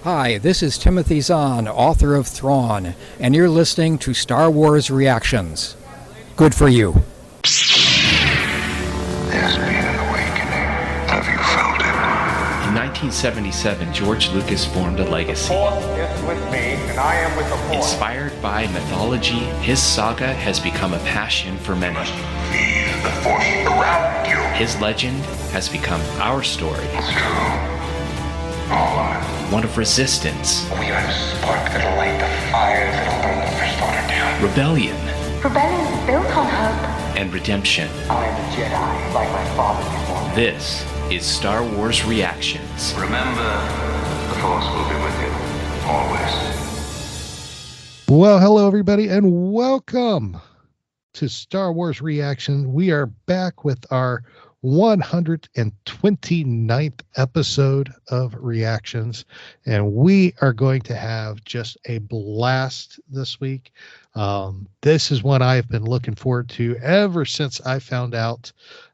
Hi, this is Timothy Zahn, author of Thrawn, and you're listening to Star Wars Reactions. Good for you. There's been an awakening. Have you felt it? In 1977, George Lucas formed a legacy. The Force is with me, and I am with the Force. Inspired by mythology, his saga has become a passion for many. Feel the Force around you. His legend has become our story. It's true. All of it. One of resistance, We are the spark that'll light the fire that'll burn the First Order down. rebellion, Rebellion is built on hope. and redemption. I am a Jedi, like my father before me. This is Star Wars Reactions. Remember, the Force will be with you. Always. Well, hello, everybody, and welcome to Star Wars Reaction. We are back with our 129th episode of Reactions, and we are going to have just a blast this week. This is one I've been looking forward to ever since I found out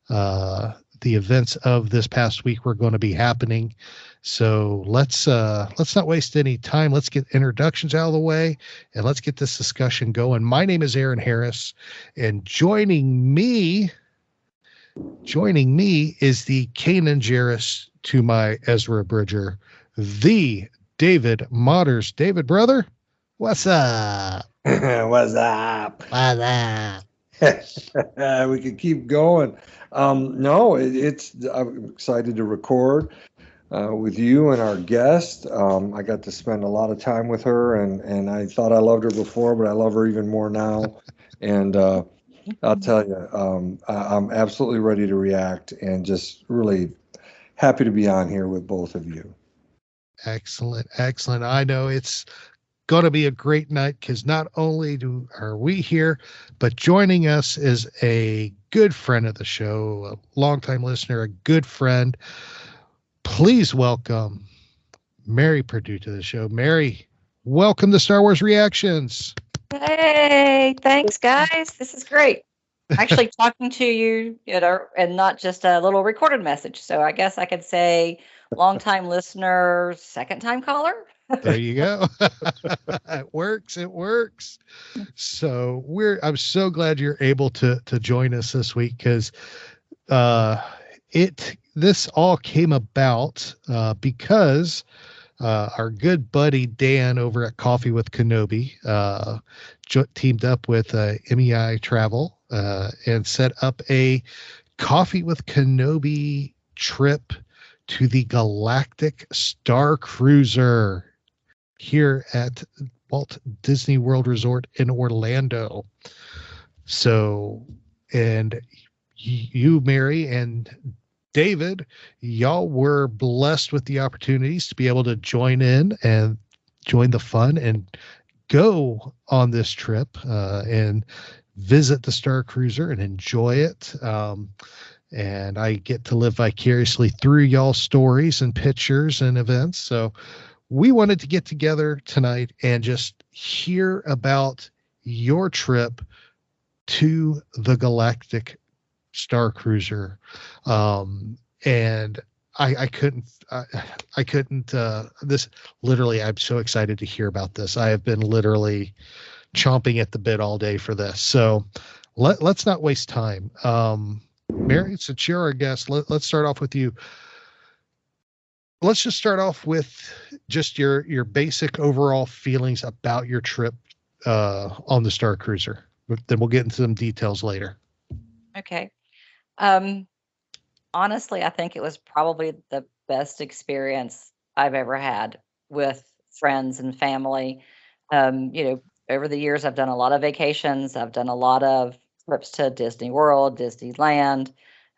the events of this past week were going to be happening. So let's not waste any time. Let's get introductions out of the way and let's get this discussion going. My name is Aaron Harris, and joining me is the Kanan Jarrus to my Ezra Bridger, the David Motters. David, brother, what's up? What's up? What's up? We could keep going. No, I'm excited to record with you and our guest. I got to spend a lot of time with her, and I thought I loved her before, but I love her even more now. And I'll tell you, I'm absolutely ready to react and just really happy to be on here with both of you. Excellent. I know it's going to be a great night because not only are we here, but joining us is a good friend of the show, a longtime listener, a good friend. Please welcome Mary Perdue to the show. Mary, welcome to Star Wars Reactions. Hey, thanks, guys. This is great. Actually, talking to you, and not just a little recorded message. So I guess I could say longtime listener, second time caller. There you go. It works. So I'm so glad you're able to join us this week because this all came about because our good buddy Dan over at Coffee with Kenobi teamed up with MEI Travel and set up a Coffee with Kenobi trip to the Galactic Starcruiser here at Walt Disney World Resort in Orlando. So, and you, Mary, and David, y'all were blessed with the opportunities to be able to join in and join the fun and go on this trip and visit the Starcruiser and enjoy it. And I get to live vicariously through y'all's stories and pictures and events. So we wanted to get together tonight and just hear about your trip to the Galactic Starcruiser. And I couldn't, this literally, I'm so excited to hear about this. I have been literally chomping at the bit all day for this. So let's not waste time. Mary, since you're our guest, let's start off with you. Let's just start off with just your basic overall feelings about your trip on the Starcruiser. Then we'll get into some details later. Okay. Honestly, I think it was probably the best experience I've ever had with friends and family. Over the years, I've done a lot of vacations. I've done a lot of trips to Disney World, Disneyland.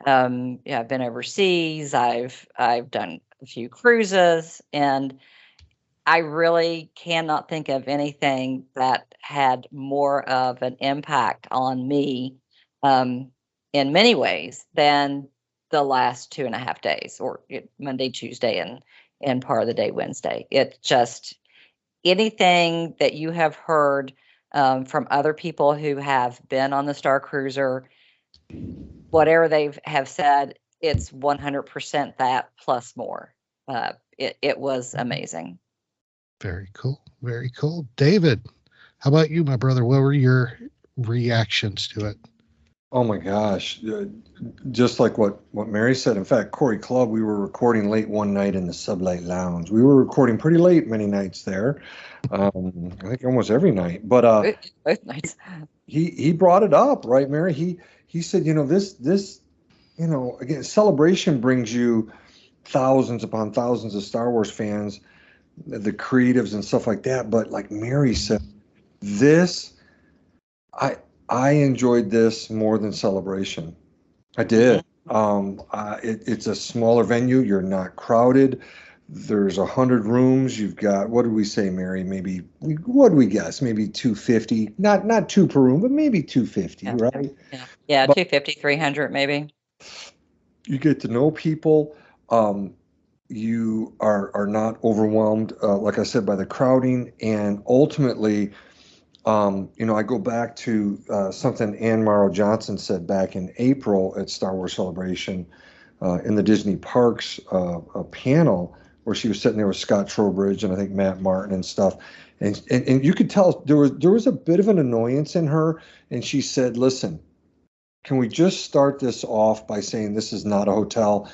I've been overseas. I've done a few cruises, and I really cannot think of anything that had more of an impact on me in many ways than the last 2.5 days, or Monday, Tuesday, and part of the day Wednesday. It just, anything that you have heard from other people who have been on the Starcruiser, whatever they have said, it's 100% that plus more. It was amazing. Very cool. Very cool. David, how about you, my brother? What were your reactions to it? Oh my gosh. Just like what Mary said. In fact, Corey Club, we were recording late one night in the Sublight Lounge. We were recording pretty late many nights there. I think almost every night. But Both nights. he brought it up, right, Mary? He said, this, again, Celebration brings you thousands upon thousands of Star Wars fans, the creatives and stuff like that. But like Mary said, this, I enjoyed this more than Celebration. I did. It's a smaller venue. You're not crowded. There's 100 rooms. You've got, what did we say, Mary? Maybe, what do we guess? Maybe 250. Not two per room, but maybe 250, right? Yeah, But 250, 300 maybe. you get to know people. You are not overwhelmed, like I said, by the crowding. And ultimately, I go back to something Ann Morrow Johnson said back in April at Star Wars Celebration in the Disney Parks panel, where she was sitting there with Scott Trowbridge and I think Matt Martin and stuff. And you could tell there was a bit of an annoyance in her. And she said, listen, can we just start this off by saying this is not a hotel?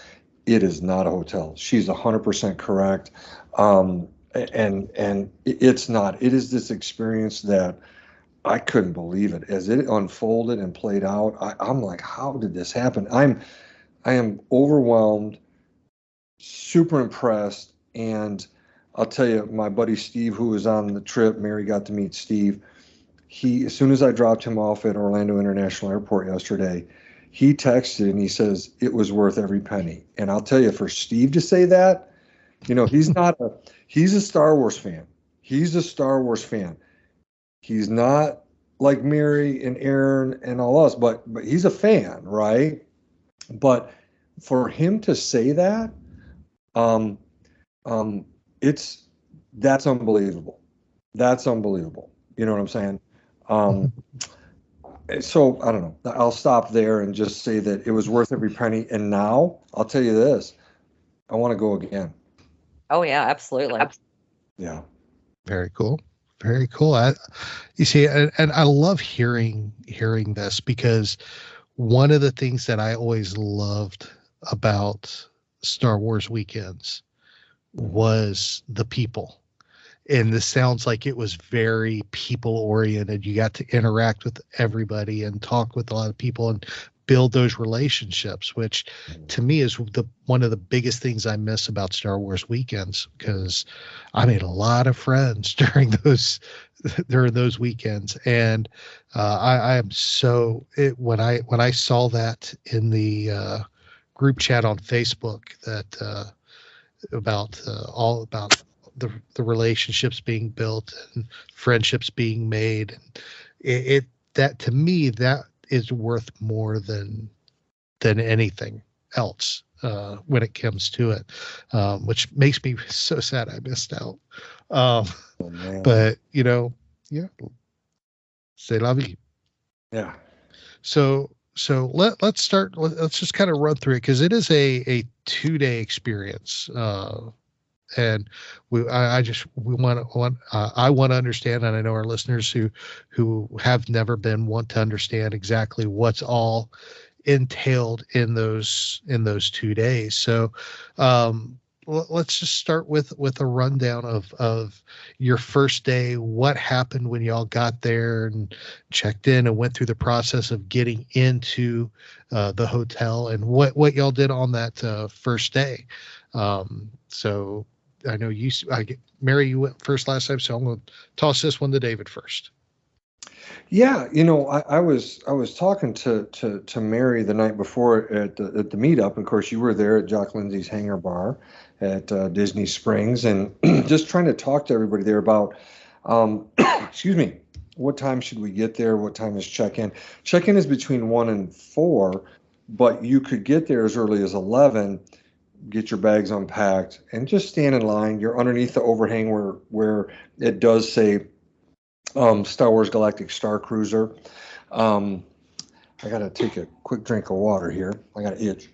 It is not a hotel. She's 100% correct. And it's not. It is this experience that I couldn't believe it as it unfolded and played out. I'm like, how did this happen? I am overwhelmed, super impressed. And I'll tell you, my buddy Steve, who was on the trip, Mary got to meet Steve. As soon as I dropped him off at Orlando International Airport yesterday, he texted and he says it was worth every penny. And I'll tell you, for Steve to say that, he's a Star Wars fan. He's a Star Wars fan. He's not like Mary and Aaron and all us, but he's a fan, right? But for him to say that, that's unbelievable. That's unbelievable. You know what I'm saying? So I don't know. I'll stop there and just say that it was worth every penny. And now I'll tell you this: I want to go again. Oh yeah, absolutely. Yeah. Very cool. Very cool. You see, and I love hearing this, because one of the things that I always loved about Star Wars weekends was the people. And this sounds like it was very people oriented. You got to interact with everybody and talk with a lot of people and build those relationships, which to me is one of the biggest things I miss about Star Wars weekends, because I made a lot of friends during those weekends. And I am when I saw that in the group chat on Facebook, that about the relationships being built and friendships being made, and that to me, that is worth more than anything else when it comes to it, which makes me so sad I missed out. But yeah, c'est la vie. Yeah. So let's start. Let's just kind of run through it, because it is a 2-day experience. And I want to understand, and I know our listeners who have never been want to understand exactly what's all entailed in those 2 days. So let's just start with a rundown of your first day. What happened when y'all got there and checked in and went through the process of getting into the hotel, and what y'all did on that first day. So I know Mary, you went first last time, so I'm going to toss this one to David first. Yeah, I was talking to Mary the night before at the meetup. Of course, you were there at Jock Lindsay's Hangar Bar at Disney Springs, and just trying to talk to everybody there about, excuse me, what time should we get there? What time is check-in? Check-in is between 1 and 4, but you could get there as early as 11. Get your bags unpacked and just stand in line. You're underneath the overhang where it does say Star Wars Galactic Starcruiser. I got to take a quick drink of water here. I got an itch.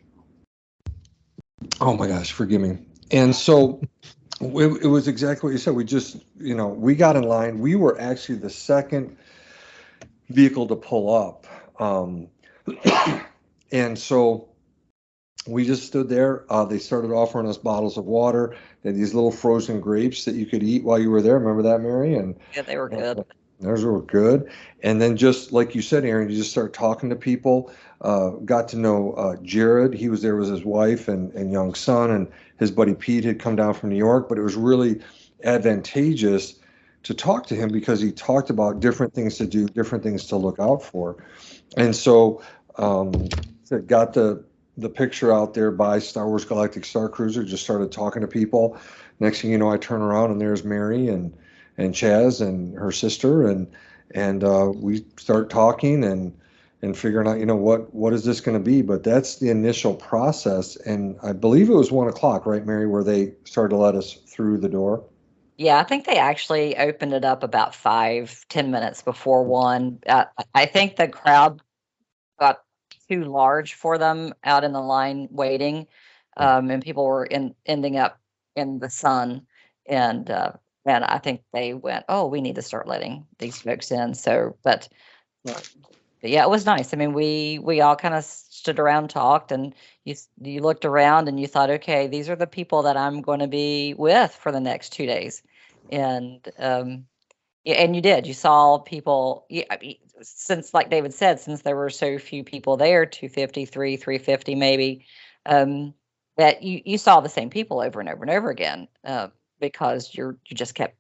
Oh my gosh, forgive me. And so It was exactly what you said. We just, we got in line. We were actually the second vehicle to pull up. And so we just stood there. They started offering us bottles of water. They had these little frozen grapes that you could eat while you were there. Remember that, Mary? And Yeah, they were good. those were good. And then just like you said, Aaron, you just start talking to people. Got to know Jared. He was there with his wife and young son, and his buddy Pete had come down from New York. But it was really advantageous to talk to him because he talked about different things to do, different things to look out for. And so got the picture out there by Star Wars Galactic Starcruiser, just started talking to people. Next thing you know, I turn around and there's Mary and Chaz and her sister, and we start talking and figuring out, what is this going to be? But that's the initial process. And I believe it was 1:00, right, Mary, where they started to let us through the door. Yeah, I think they actually opened it up about 5-10 minutes before 1. I think the crowd got too large for them out in the line waiting, and people were ending up in the sun, and I think they went, oh, we need to start letting these folks in. So, but yeah, it was nice. I mean, we all kind of stood around, and talked, and you looked around and you thought, okay, these are the people that I'm going to be with for the next 2 days, and yeah, and you did. You saw people. I mean, since, like David said, since there were so few people there, 253, 350 maybe, that you saw the same people over and over and over again, because you just kept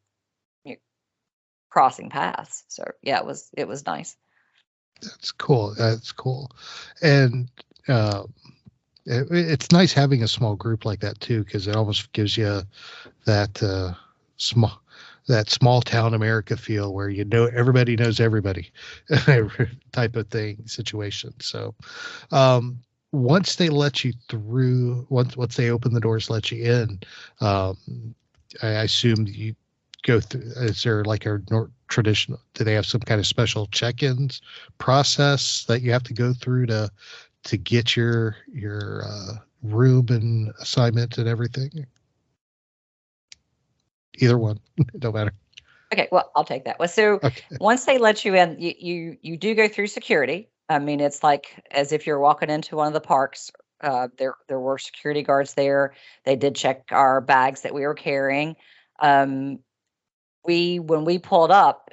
crossing paths. So yeah, it was nice. That's cool. That's cool. And it's nice having a small group like that too, because it almost gives you that small town America feel where everybody knows everybody type of thing situation. So once they let you through, once they open the doors, let you in, I assume you go through. Is there like a traditional? Do they have some kind of special check-ins process that you have to go through to get your room and assignment and everything? Either one, it don't matter. Okay, well, I'll take that. Well, so okay. Once they let you in, you do go through security. I mean, it's like as if you're walking into one of the parks. There were security guards there. They did check our bags that we were carrying. When we pulled up,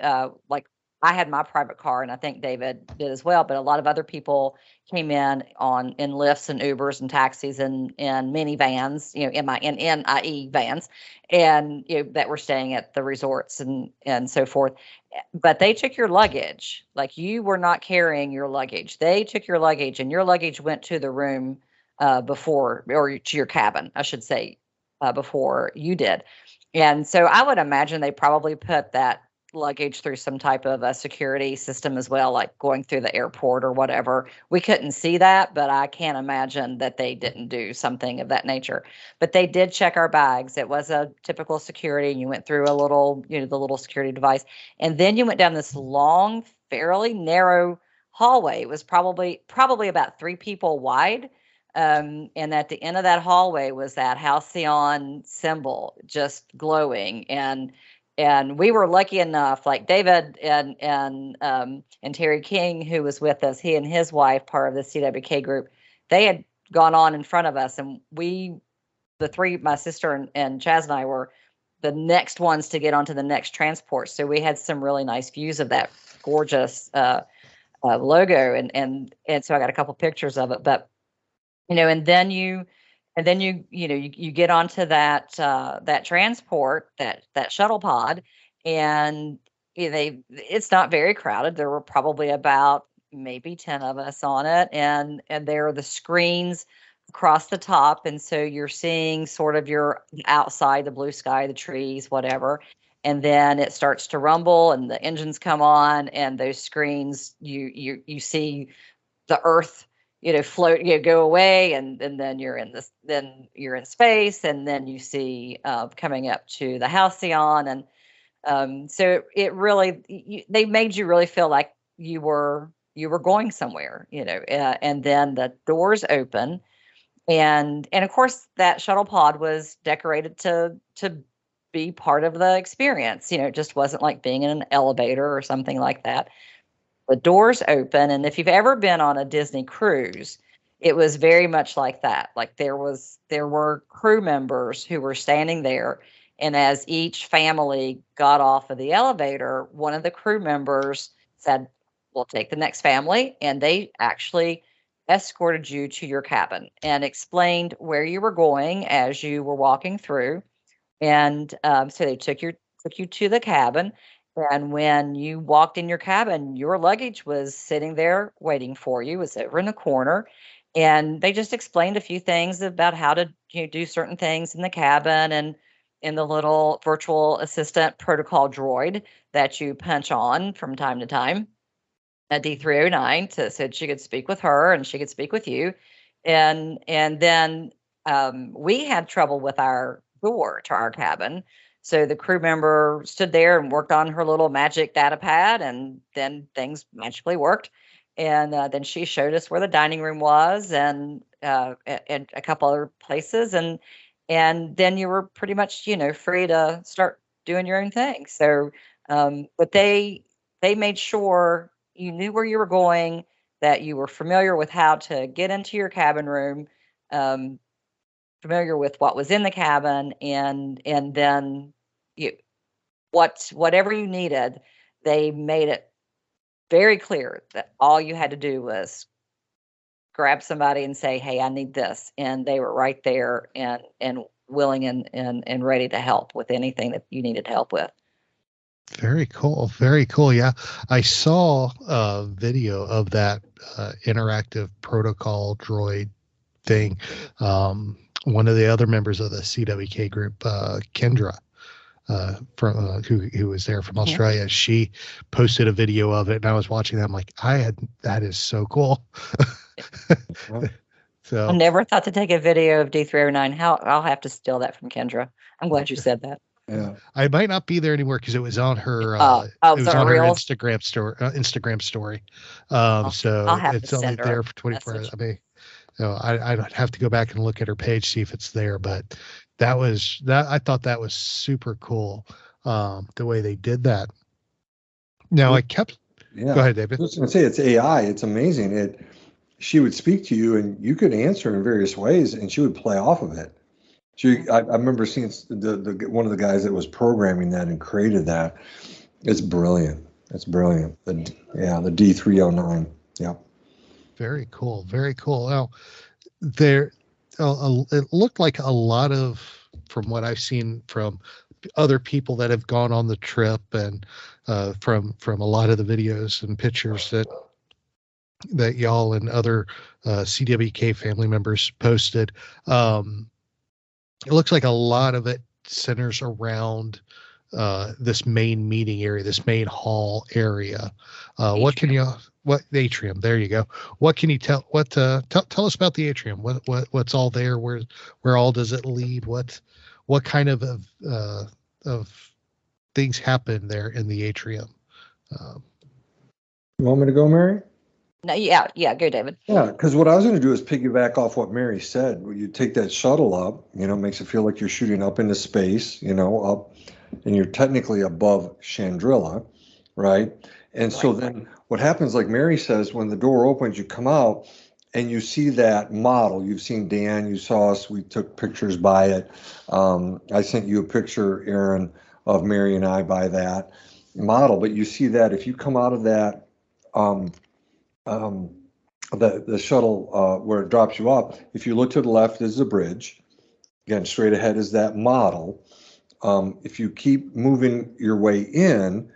like I had my private car, and I think David did as well, but a lot of other people came in Lyfts and Ubers and taxis and minivans, NIE vans, and that were staying at the resorts and so forth. But they took your luggage. Like, you were not carrying your luggage. They took your luggage, and your luggage went to the room before, or to your cabin, I should say, before you did. And so I would imagine they probably put that luggage through some type of a security system as well, like going through the airport or whatever. We couldn't see that, but I can't imagine that they didn't do something of that nature. But they did check our bags. It was a typical security, and you went through a little, the little security device. And then you went down this long, fairly narrow hallway. It was probably about 3 people wide. And at the end of that hallway was that Halcyon symbol just glowing. And we were lucky enough, like David and Terry King, who was with us, he and his wife, part of the CWK group, they had gone on in front of us, and the 3, my sister and Chaz and I, were the next ones to get onto the next transport. So we had some really nice views of that gorgeous logo, and so I got a couple pictures of it. But and then you get onto that transport, that shuttle pod, and it's not very crowded. There were probably about maybe 10 of us on it, and there are the screens across the top, and so you're seeing sort of your outside, the blue sky, the trees, whatever. And then it starts to rumble, and the engines come on, and those screens, you see the Earth float, go away, and then you're in space, and then you see coming up to the Halcyon, and so it really, they made you really feel like you were going somewhere, and then the doors open, and of course that shuttle pod was decorated to be part of the experience. It just wasn't like being in an elevator or something like that. The doors open, and if you've ever been on a Disney cruise, it was very much like that. Like there were crew members who were standing there, and as each family got off of the elevator, one of the crew members said, "We'll take the next family," and they actually escorted you to your cabin and explained where you were going as you were walking through. And so they took you to the cabin. And when you walked in your cabin, your luggage was sitting there waiting for you. It was over in the corner. And they just explained a few things about how to do certain things in the cabin and in the little virtual assistant protocol droid that you punch on from time to time at D309 so she could speak with her and she could speak with you. And then we had trouble with our door to our cabin. So the crew member stood there and worked on her little magic data pad, and then things magically worked. And then she showed us where the dining room was and a couple other places. And then you were pretty much, free to start doing your own thing. So, but they made sure you knew where you were going, that you were familiar with how to get into your cabin room, familiar with what was in the cabin, and then whatever you needed, they made it very clear that all you had to do was grab somebody and say, "Hey, I need this," and they were right there and willing and ready to help with anything that you needed help with. Very cool. Very cool. Yeah. I saw a video of that interactive protocol droid thing. One of the other members of the CWK group, Kendra, from who was there from Australia, she posted a video of it, and I was watching that. I'm like, that is so cool. So I never thought to take a video of D309. I'll have to steal that from Kendra. I'm glad you said that. Yeah. I might not be there anymore because it was on her. It was on her Instagram story. So I'll have it's to only send her there a for 24 hours. message. I mean, I'd have to go back and look at her page, see if it's there. But I thought that was super cool. The way they did that. Now Go ahead, David. I was going to say, it's AI. It's amazing. She would speak to you, and you could answer in various ways, and she would play off of it. I remember seeing the one of the guys that was programming that and created that. It's brilliant. It's brilliant. The D309. Yeah. Very cool. Very cool. Now, it looked like a lot of, from what I've seen from other people that have gone on the trip, and from a lot of the videos and pictures that y'all and other CWK family members posted. It looks like a lot of it centers around this main meeting area, this main hall area. What atrium? There you go. What can you tell? Tell us about the atrium. What's all there? Where all does it lead? What kind of things happen there in the atrium? You want me to go, Mary? No, yeah, go, David. Yeah, because what I was going to do is piggyback off what Mary said. You take that shuttle up, makes it feel like you're shooting up into space, up, and you're technically above Chandrila, right? And so then what happens, like Mary says, when the door opens, you come out and you see that model. You've seen Dan, you saw us, we took pictures by it. I sent you a picture, Aaron, of Mary and I by that model. But you see that if you come out of that, the shuttle where it drops you off, if you look to the left is the bridge. Again, straight ahead is that model. If you keep moving your way in,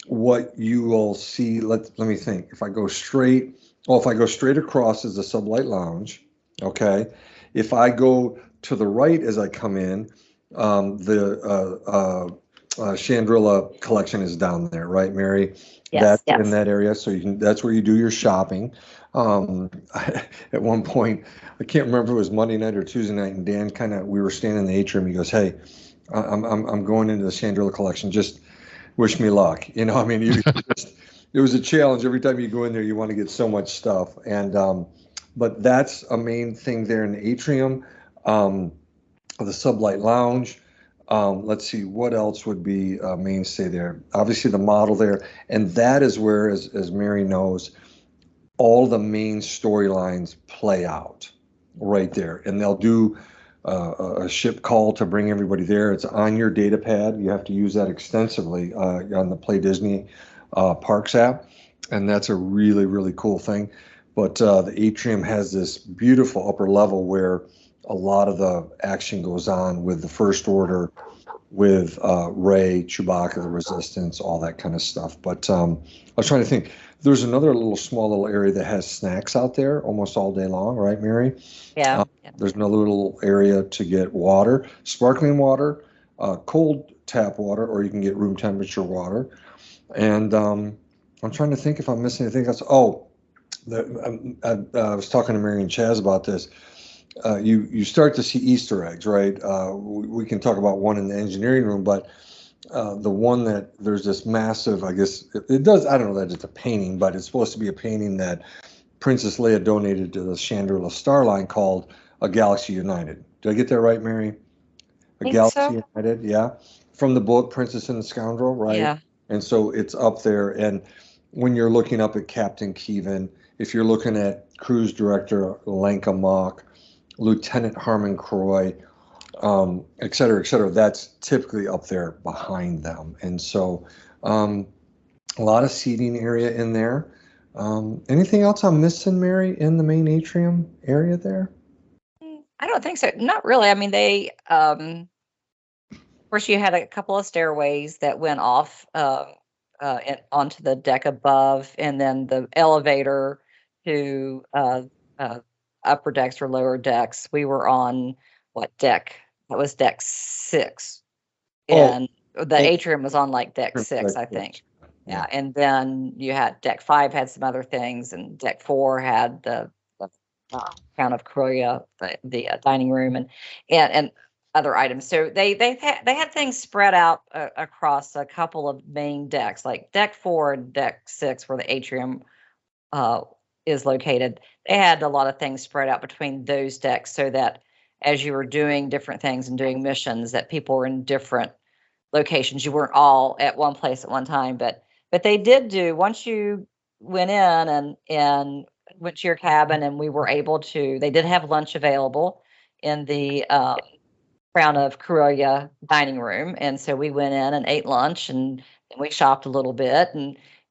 what you will see, let me think. If I go straight across is the sublight lounge. Okay. If I go to the right as I come in, the Chandrila collection is down there, right, Mary? Yes. In that area, so that's where you do your shopping. At one point, I can't remember if it was Monday night or Tuesday night, and Dan we were standing in the atrium. He goes, "Hey, I'm going into the Chandrila collection. Just wish me luck." It was a challenge. Every time you go in there, you want to get so much stuff, and but that's a main thing there in the atrium. The sublight lounge. Let's see, what else would be a mainstay there? Obviously, the model there, and that is where, as Mary knows, all the main storylines play out right there. And they'll do a ship call to bring everybody there. It's on your data pad. You have to use that extensively on the Play Disney Parks app, and that's a really, really cool thing. But the atrium has this beautiful upper level where a lot of the action goes on with the First Order, with Rey, Chewbacca, the Resistance, all that kind of stuff. But I was trying to think. There's another small little area that has snacks out there almost all day long, right, Mary? Yeah. There's another little area to get water, sparkling water, cold tap water, or you can get room temperature water. And I'm trying to think if I'm missing anything else. Oh, I was talking to Mary and Chaz about this. You start to see Easter eggs, right? We can talk about one in the engineering room, but the one that there's this massive, I guess it does, I don't know that it's a painting, but it's supposed to be a painting that Princess Leia donated to the Chandrila Star Line called A Galaxy United. Did I get that right, Mary? A Galaxy United, yeah. From the book Princess and the Scoundrel, right? Yeah. And so it's up there. And when you're looking up at Captain Keevan, if you're looking at Cruise Director Lenka Mock, Lieutenant Harmon Croy, et cetera, that's typically up there behind them. And so a lot of seating area in there. Anything else I'm missing, Mary, in the main atrium area there? I don't think so. Not really. I mean, they, of course, you had a couple of stairways that went off onto the deck above, and then the elevator to upper decks or lower decks. We were on what deck? That was deck 6. And the atrium was on like deck 6, I think. Yeah. And then you had deck 5 had some other things, and deck 4 had the Count of Croya, the dining room, and other items. So they had things spread out across a couple of main decks, like deck 4 and deck 6, where the atrium is located. They had a lot of things spread out between those decks, so that as you were doing different things and doing missions, that people were in different locations. You weren't all at one place at one time, but they did do, once you went in and went to your cabin, and we were able to, they did have lunch available in the Crown of Croya dining room. And so we went in and ate lunch, and we shopped a little bit,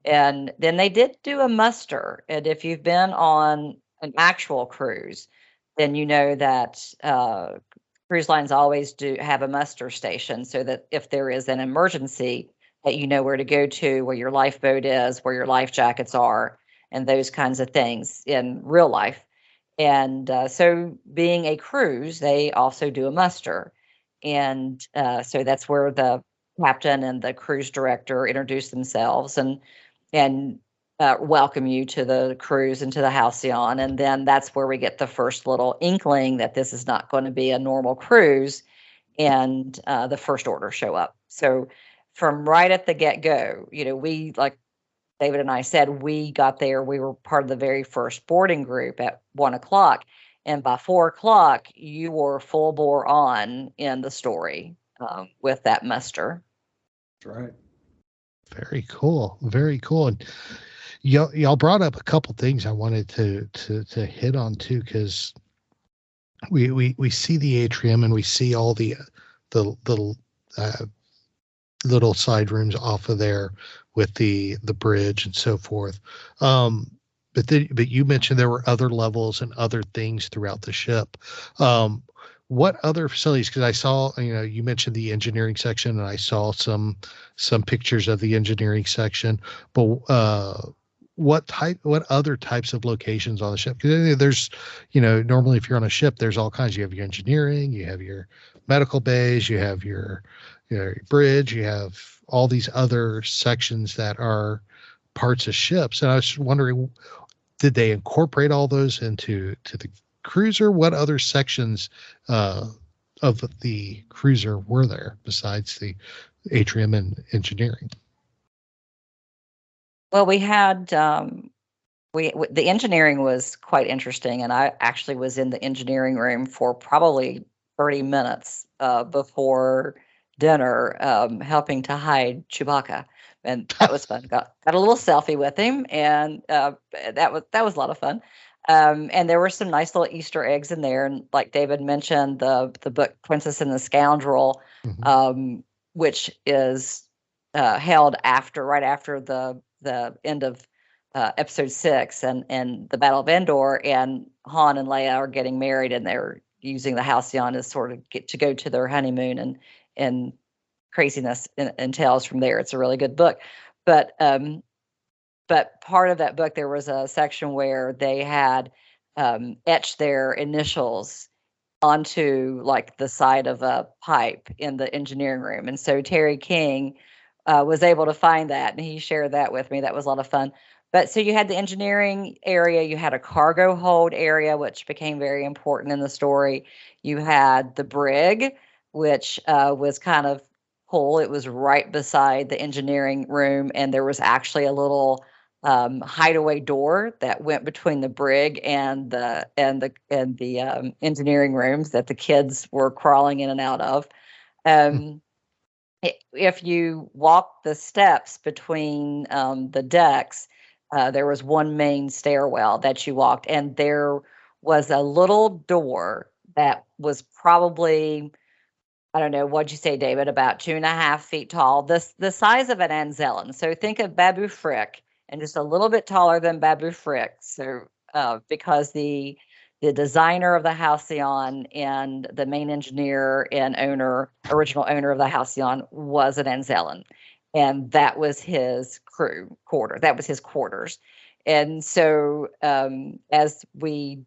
and then they did do a muster. And if you've been on an actual cruise, then you know that cruise lines always do have a muster station, so that if there is an emergency, that you know where to go to, where your lifeboat is, where your life jackets are, and those kinds of things in real life. And so being a cruise, they also do a muster. And so that's where the captain and the cruise director introduce themselves and welcome you to the cruise and to the Halcyon. And then that's where we get the first little inkling that this is not going to be a normal cruise, and the First Order show up. So from right at the get-go, we, like David and I said, we got there, we were part of the very first boarding group at 1:00. And by 4:00, you were full bore on in the story with that muster. That's right. Very cool. Very cool. And y'all brought up a couple things I wanted to hit on too, because we see the atrium and we see all the little side rooms off of there with the bridge and so forth. But you mentioned there were other levels and other things throughout the ship. What other facilities? Because I saw, you mentioned the engineering section, and I saw some pictures of the engineering section. But what other types of locations on the ship? Because there's, normally if you're on a ship, there's all kinds. You have your engineering, you have your medical bays, you have your bridge, you have all these other sections that are parts of ships. And I was wondering, did they incorporate all those into the cruiser? What other sections of the cruiser were there besides the atrium and engineering? Well, we had the engineering was quite interesting, and I actually was in the engineering room for probably 30 minutes before dinner, helping to hide Chewbacca, and that was fun. Got a little selfie with him, and that was a lot of fun. And there were some nice little Easter eggs in there, and like David mentioned, the book Princess and the Scoundrel, which is held right after the end of episode 6 and the Battle of Endor, and Han and Leia are getting married, and they're using the Halcyon as sort of to go to their honeymoon, and craziness entails from there. It's a really good book, but part of that book, there was a section where they had etched their initials onto like the side of a pipe in the engineering room, and so Terry King was able to find that, and he shared that with me. That was a lot of fun. But so you had the engineering area, you had a cargo hold area, which became very important in the story. You had the brig, which was kind of cool. It was right beside the engineering room, and there was actually a little hideaway door that went between the brig and the engineering rooms that the kids were crawling in and out of. If you walk the steps between the decks, there was one main stairwell that you walked, and there was a little door that was probably, I don't know, what'd you say, David, about 2.5 feet tall, the size of an Anzellan. So think of Babu Frick, and just a little bit taller than Babu Frick. So because the designer of the Halcyon and the main engineer and original owner of the Halcyon was an Anzellan. And that was his that was his quarters. And so as we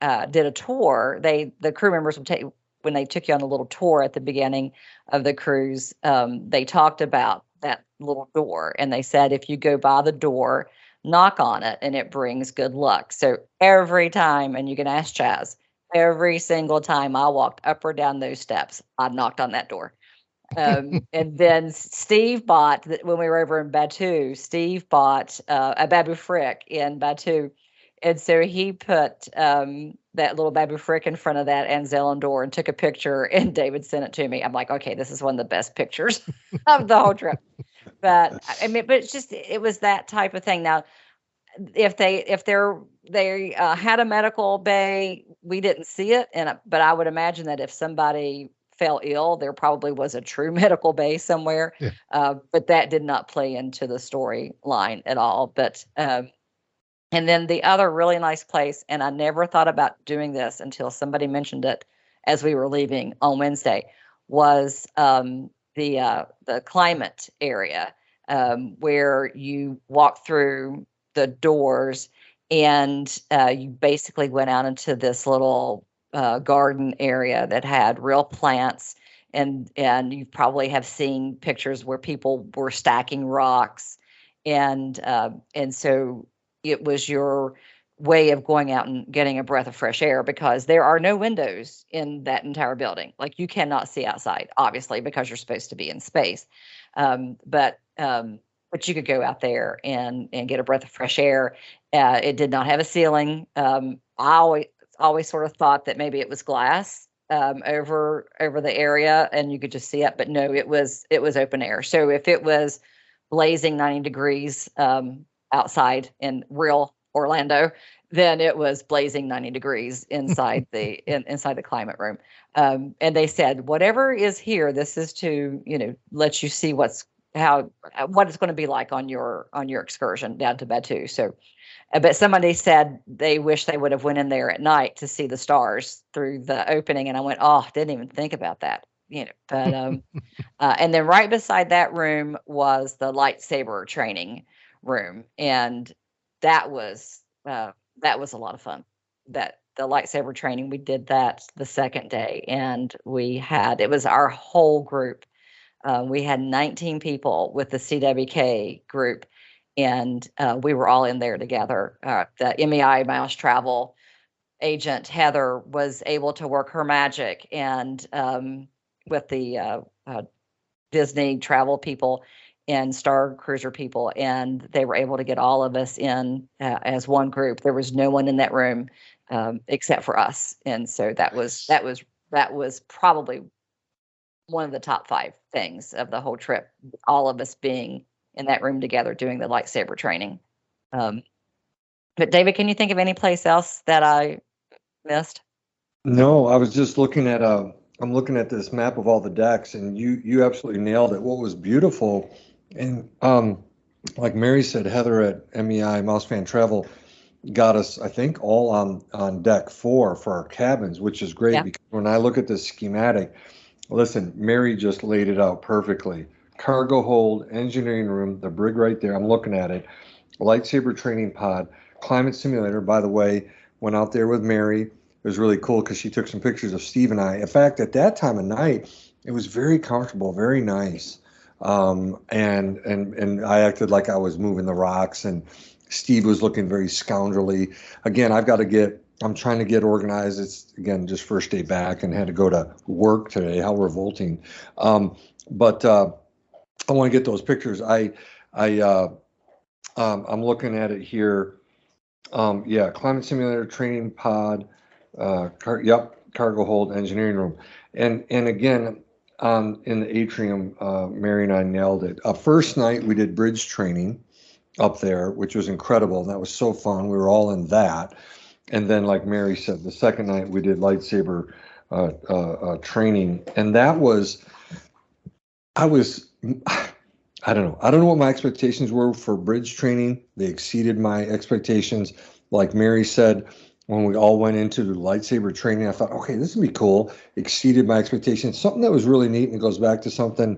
did a tour, the crew members would when they took you on a little tour at the beginning of the cruise, they talked about that little door, and they said, if you go by the door, knock on it, and it brings good luck. So every time, and you can ask Chaz, every single time I walked up or down those steps, I knocked on that door. And then Steve bought, when we were over in Batu, Steve bought a Babu Frick in Batu. And so he put that little Babu Frick in front of that Anzellan door and took a picture, and David sent it to me. I'm like, okay, this is one of the best pictures of the whole trip. But I mean, but it was that type of thing. Now, if they had a medical bay, we didn't see it, but I would imagine that if somebody fell ill, there probably was a true medical bay somewhere. Yeah. But that did not play into the storyline at all. But and then the other really nice place, and I never thought about doing this until somebody mentioned it as we were leaving on Wednesday, was the climate area, where you walk through the doors, and you basically went out into this little garden area that had real plants, and you probably have seen pictures where people were stacking rocks, and so it was your way of going out and getting a breath of fresh air, because there are no windows in that entire building. Like, you cannot see outside, obviously, because you're supposed to be in space. But you could go out there and get a breath of fresh air. It did not have a ceiling. I always sort of thought that maybe it was glass over the area and you could just see it, but no, it was open air. So if it was blazing 90 degrees outside in real Orlando, then it was blazing 90 degrees inside inside the climate room. And they said, whatever is here, this is to, let you see what it's going to be like on your excursion down to Batu. So, but somebody said they wish they would have went in there at night to see the stars through the opening. And I went, didn't even think about that, but, and then right beside that room was the lightsaber training room. And that was a lot of fun. That the lightsaber training, we did that the second day, and it was our whole group. We had 19 people with the CWK group, and we were all in there together. The MEI Mouse Travel agent, Heather, was able to work her magic, and with the Disney travel people and Star Cruiser people, and they were able to get all of us in as one group. There was no one in that room except for us, and so that was probably one of the top 5 things of the whole trip. All of us being in that room together doing the lightsaber training. But David, can you think of any place else that I missed? No, I was just looking at I'm looking at this map of all the decks, and you absolutely nailed it. What was beautiful, and like Mary said, Heather at MEI Mouse Fan Travel got us, I think, all on deck 4 for our cabins, which is great because when I look at this schematic, listen, Mary just laid it out perfectly. Cargo hold, engineering room, the brig right there. I'm looking at it. Lightsaber training pod, climate simulator. By the way, went out there with Mary. It was really cool because she took some pictures of Steve and I. In fact, at that time of night, it was very comfortable, very nice. And I acted like I was moving the rocks, and Steve was looking very scoundrelly. Again, I'm trying to get organized. It's, again, just first day back and had to go to work today. How revolting. But I want to get those pictures. I'm looking at it here. Climate simulator, training pod, cargo hold, engineering room. And again, in the atrium, Mary and I nailed it. First night we did bridge training up there, which was incredible. And that was so fun. We were all in that. And then, like Mary said, the second night we did lightsaber training. And that was, I don't know. I don't know what my expectations were for bridge training. They exceeded my expectations. Like Mary said, when we all went into the lightsaber training, I thought, okay, this would be cool. Exceeded my expectations. Something that was really neat, and it goes back to something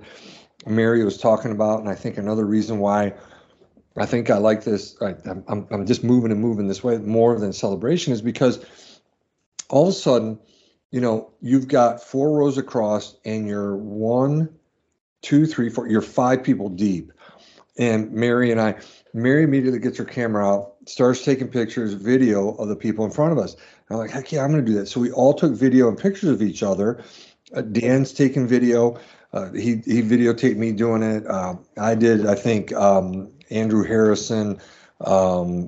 Mary was talking about. And I think another reason why I think I like this, I'm just moving this way more than celebration, is because all of a sudden, you've got 4 rows across and you're 1, 2, 3, 4, you're 5 people deep. And Mary immediately gets her camera out, starts taking pictures, video of the people in front of us. I'm like, heck yeah, I'm going to do that. So we all took video and pictures of each other. Dan's taking video. He videotaped me doing it. I did, I think, Andrew Harrison,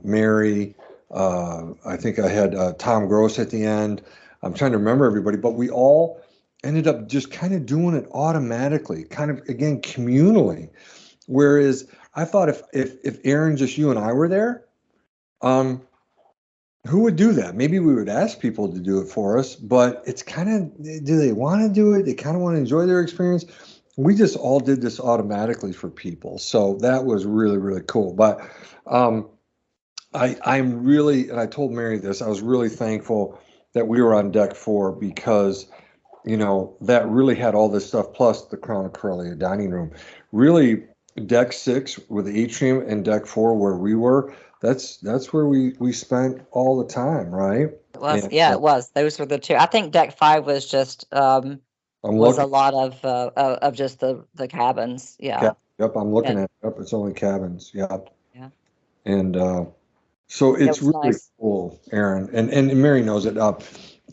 Mary. I think I had Tom Gross at the end. I'm trying to remember everybody, but we all ended up just kind of doing it automatically, kind of, again, communally. Whereas I thought if Aaron, just you and I were there, who would do that? Maybe we would ask people to do it for us, but it's kind of, do they want to do it? They kind of want to enjoy their experience. We just all did this automatically for people. So that was really, really cool. But I'm really, and I told Mary this, I was really thankful that we were on deck 4 because, that really had all this stuff, plus the Crown of Corellia dining room. Really, deck 6 with the atrium and deck 4 where we were, that's where we spent all the time, right? It was, it was. Those were the 2. I think deck 5 was just a lot of just the cabins. Yeah. Yep. I'm looking at it. Yep, it's only cabins. Yep. Yeah. And so it's really nice. Cool, Aaron, and Mary knows it.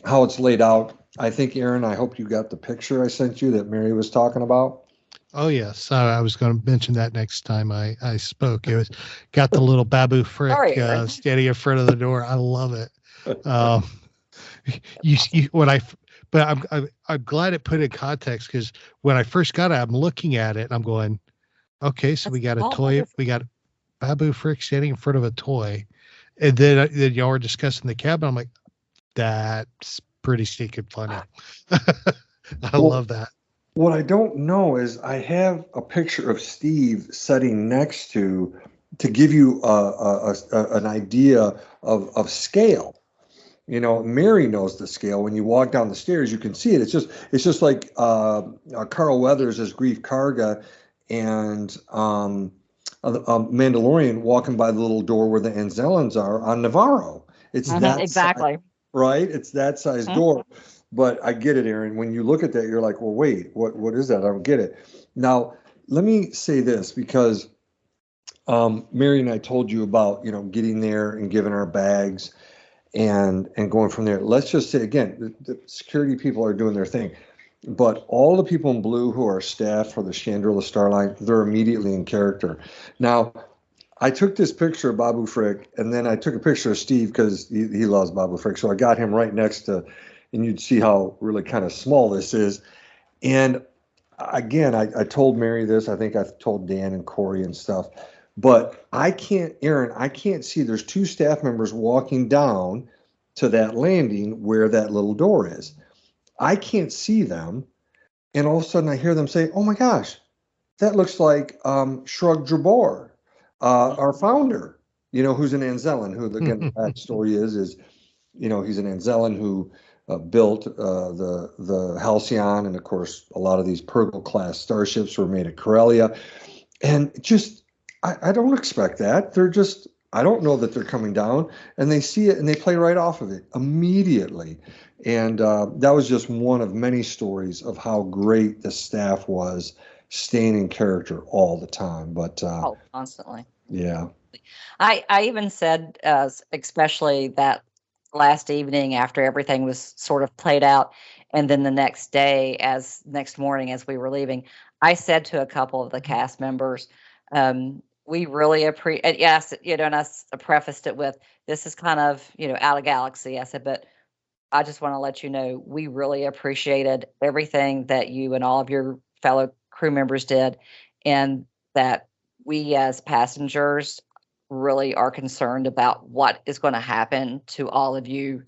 How it's laid out. I think, Aaron, I hope you got the picture I sent you that Mary was talking about. Oh, yes. I was going to mention that next time I spoke. It was got the little Babu Frick standing in front of the door. I love it. I'm glad it put in context, because when I first got it, I'm looking at it and I'm going, okay, so we got a toy. We got Babu Frick standing in front of a toy. And then y'all were discussing the cabin. I'm like, that's pretty stinking funny. I love that. What I don't know is I have a picture of Steve sitting next to give you an idea of scale. Mary knows the scale. When you walk down the stairs, you can see it. It's just like Carl Weathers as Grief Karga and Mandalorian walking by the little door where the Anzellans are on Navarro. It's that exactly size, right. It's that size door. But I get it, Aaron. When you look at that, you're like, well, wait, what is that? I don't get it. Now, let me say this, because Mary and I told you about, getting there and giving our bags and going from there. Let's just say, again, the security people are doing their thing. But all the people in blue who are staff for the Chandrila Starline, they're immediately in character. Now, I took this picture of Babu Frick, and then I took a picture of Steve because he loves Babu Frick. So I got him right next to, and you'd see how really kind of small this is. And again, I told Mary this. I think I told Dan and Corey and stuff. But Aaron, I can't see. There's two staff members walking down to that landing where that little door is. I can't see them. And all of a sudden I hear them say, "Oh my gosh, that looks like Shrug Jabbar, our founder, who's an Anzellan, who, again, the backstory is, he's an Anzellan who built the Halcyon. And of course, a lot of these Purgle class starships were made at Corellia. And just, I don't expect that. I don't know that they're coming down, and they see it and they play right off of it immediately. And that was just one of many stories of how great the staff was, staying in character all the time. But constantly. Yeah. I even said, especially that last evening after everything was sort of played out, and then the next morning as we were leaving, I said to a couple of the cast members, we really appreciate, yes, and I prefaced it with, this is kind of, out of galaxy. I said, but I just want to let you know, we really appreciated everything that you and all of your fellow crew members did, and that we as passengers really are concerned about what is going to happen to all of you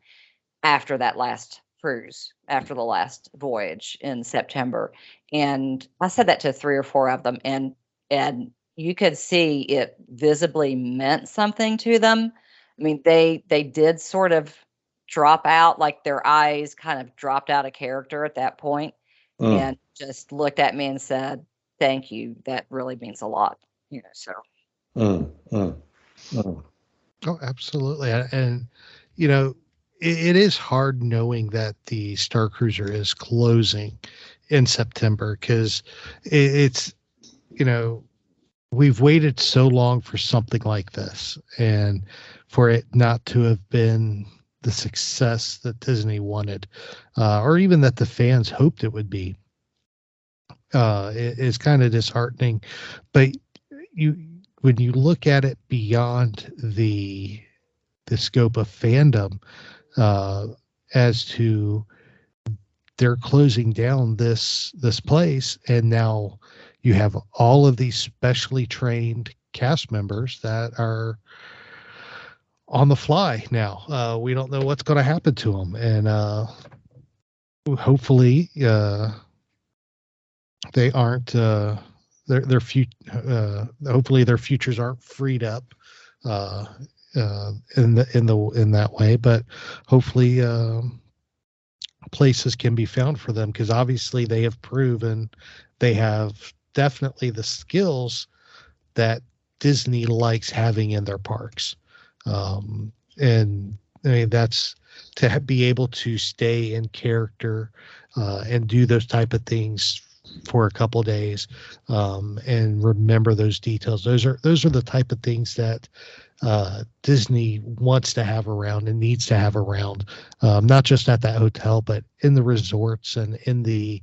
after that last cruise, after the last voyage in September. And I said that to 3 or 4 of them, and you could see it visibly meant something to them. I mean, they did sort of drop out, like their eyes kind of dropped out of character at that point, and just looked at me and said, "Thank you. That really means a lot." So. Oh, absolutely. And, it is hard knowing that the Starcruiser is closing in September, because it's, we've waited so long for something like this, and for it not to have been the success that Disney wanted, or even that the fans hoped it would be, is kind of disheartening. But when you look at it beyond the scope of fandom, as to they're closing down this place, and now you have all of these specially trained cast members that are on the fly now. We don't know what's going to happen to them, and hopefully they aren't. Hopefully their futures aren't freed up in that way, but hopefully places can be found for them, because obviously they have proven they have definitely the skills that Disney likes having in their parks. And I mean, that's to be able to stay in character and do those type of things for a couple of days, and remember those details. Those are the type of things that Disney wants to have around and needs to have around, not just at that hotel, but in the resorts and in the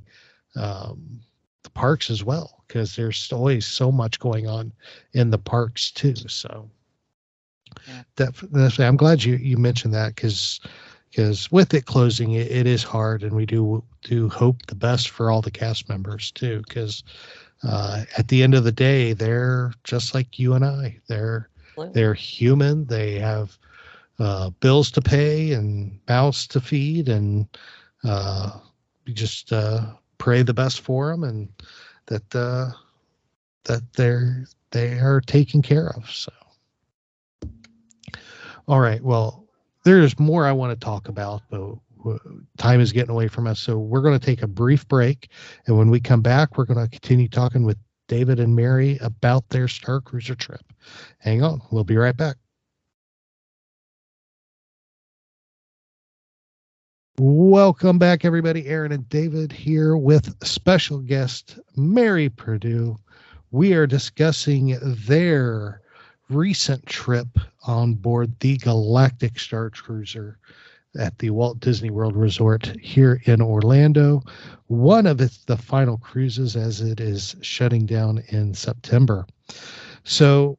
parks as well, because there's always so much going on in the parks too. So definitely, I'm glad you mentioned that, because with it closing, it is hard, and we do hope the best for all the cast members too, because at the end of the day, they're just like you and I. They're human. They have bills to pay and mouths to feed, and we just pray the best for them, and that they are taken care of. So, all right, well, there's more I want to talk about, but time is getting away from us. So we're going to take a brief break. And when we come back, we're going to continue talking with David and Mary about their Starcruiser trip. Hang on. We'll be right back. Welcome back, everybody. Aaron and David here with special guest Mary Perdue. We are discussing their recent trip on board the Galactic Starcruiser at the Walt Disney World Resort here in Orlando. One of the final cruises, as it is shutting down in September. So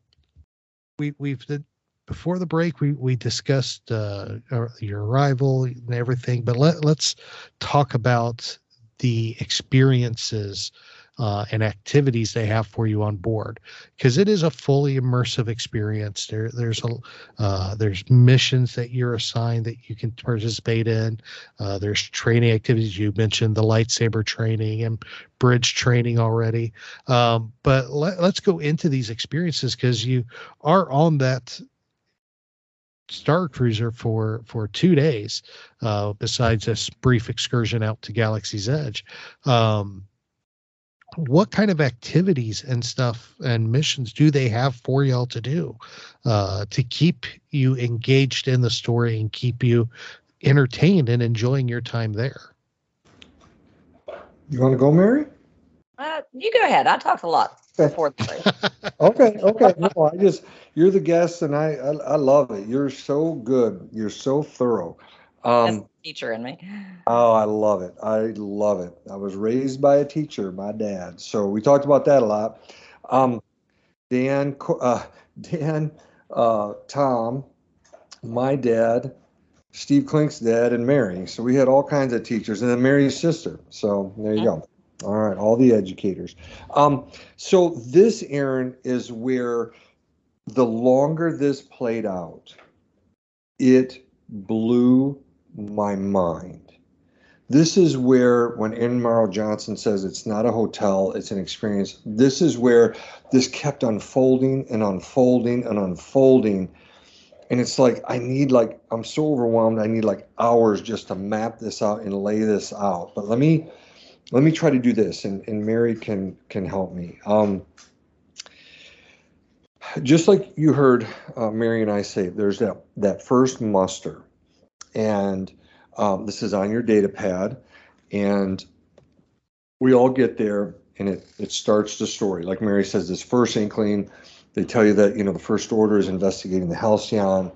before the break, we discussed your arrival and everything, but let's talk about the experiences and activities they have for you on board, because it is a fully immersive experience. There's missions that you're assigned that you can participate in. There's training activities. You mentioned the lightsaber training and bridge training already. But let's go into these experiences, because you are on that Star Cruiser for 2 days, besides this brief excursion out to Galaxy's Edge. What kind of activities and stuff and missions do they have for y'all to do to keep you engaged in the story and keep you entertained and enjoying your time there? You want to go, Mary? You go ahead. I talked a lot before the break. Okay. No, you're the guest, and I love it. You're so good. You're so thorough. That's the teacher in me. Oh, I love it. I was raised by a teacher, my dad. So we talked about that a lot. Dan, Tom, my dad, Steve Klink's dad, and Mary. So we had all kinds of teachers, and then Mary's sister. So there you go. All right, all the educators. So this, Aaron, is where the longer this played out, it blew my mind. This is where, when Aaron Morrow Johnson says it's not a hotel, it's an experience, this is where this kept unfolding and unfolding and unfolding. And it's like, I'm so overwhelmed. I need hours just to map this out and lay this out. But let me try to do this, and Mary can help me. Just like you heard Mary and I say, there's that first muster. And this is on your data pad, and we all get there, and it starts the story. Like Mary says, this first inkling, they tell you that, the First Order is investigating the Halcyon,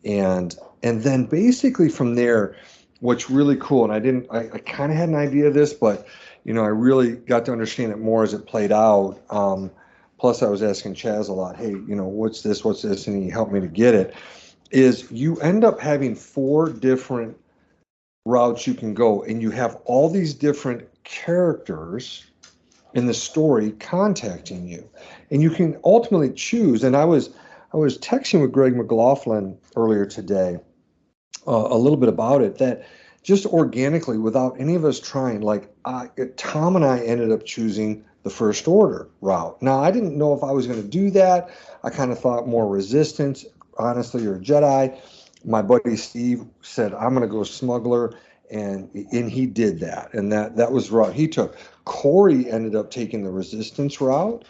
and then basically from there, what's really cool, and I kind of had an idea of this, but I really got to understand it more as it played out. Plus, I was asking Chaz a lot, hey, what's this, and he helped me to get it. Is you end up having 4 different routes you can go, and you have all these different characters in the story contacting you, and you can ultimately choose. And I was texting with Greg McLaughlin earlier today a little bit about it, that just organically, without any of us trying, Tom and I ended up choosing the First Order route. Now, I didn't know if I was going to do that. I kind of thought more Resistance. Honestly, you're a Jedi. My buddy Steve said, I'm going to go smuggler, and he did that. And that was the route he took. Corey ended up taking the Resistance route.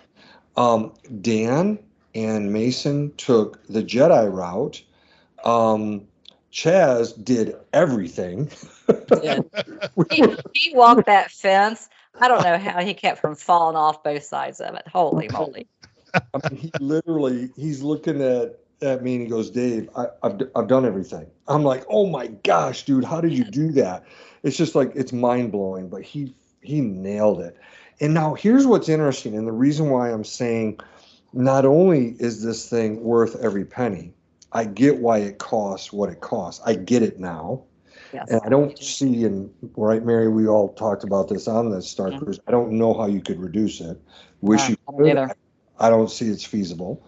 Dan and Mason took the Jedi route. Chaz did everything. Yeah. He walked that fence. I don't know how he kept from falling off both sides of it. Holy moly. I mean, he's looking at me and he goes, Dave, I've done everything. I'm like, oh my gosh, dude, how did you do that? It's just it's mind blowing, but he nailed it. And now here's what's interesting. And the reason why I'm saying not only is this thing worth every penny, I get why it costs what it costs. I get it now. Yes, and I don't see, and right, Mary, we all talked about this on the Star Cruise. I don't know how you could reduce it. Wish you could. I don't see it's feasible.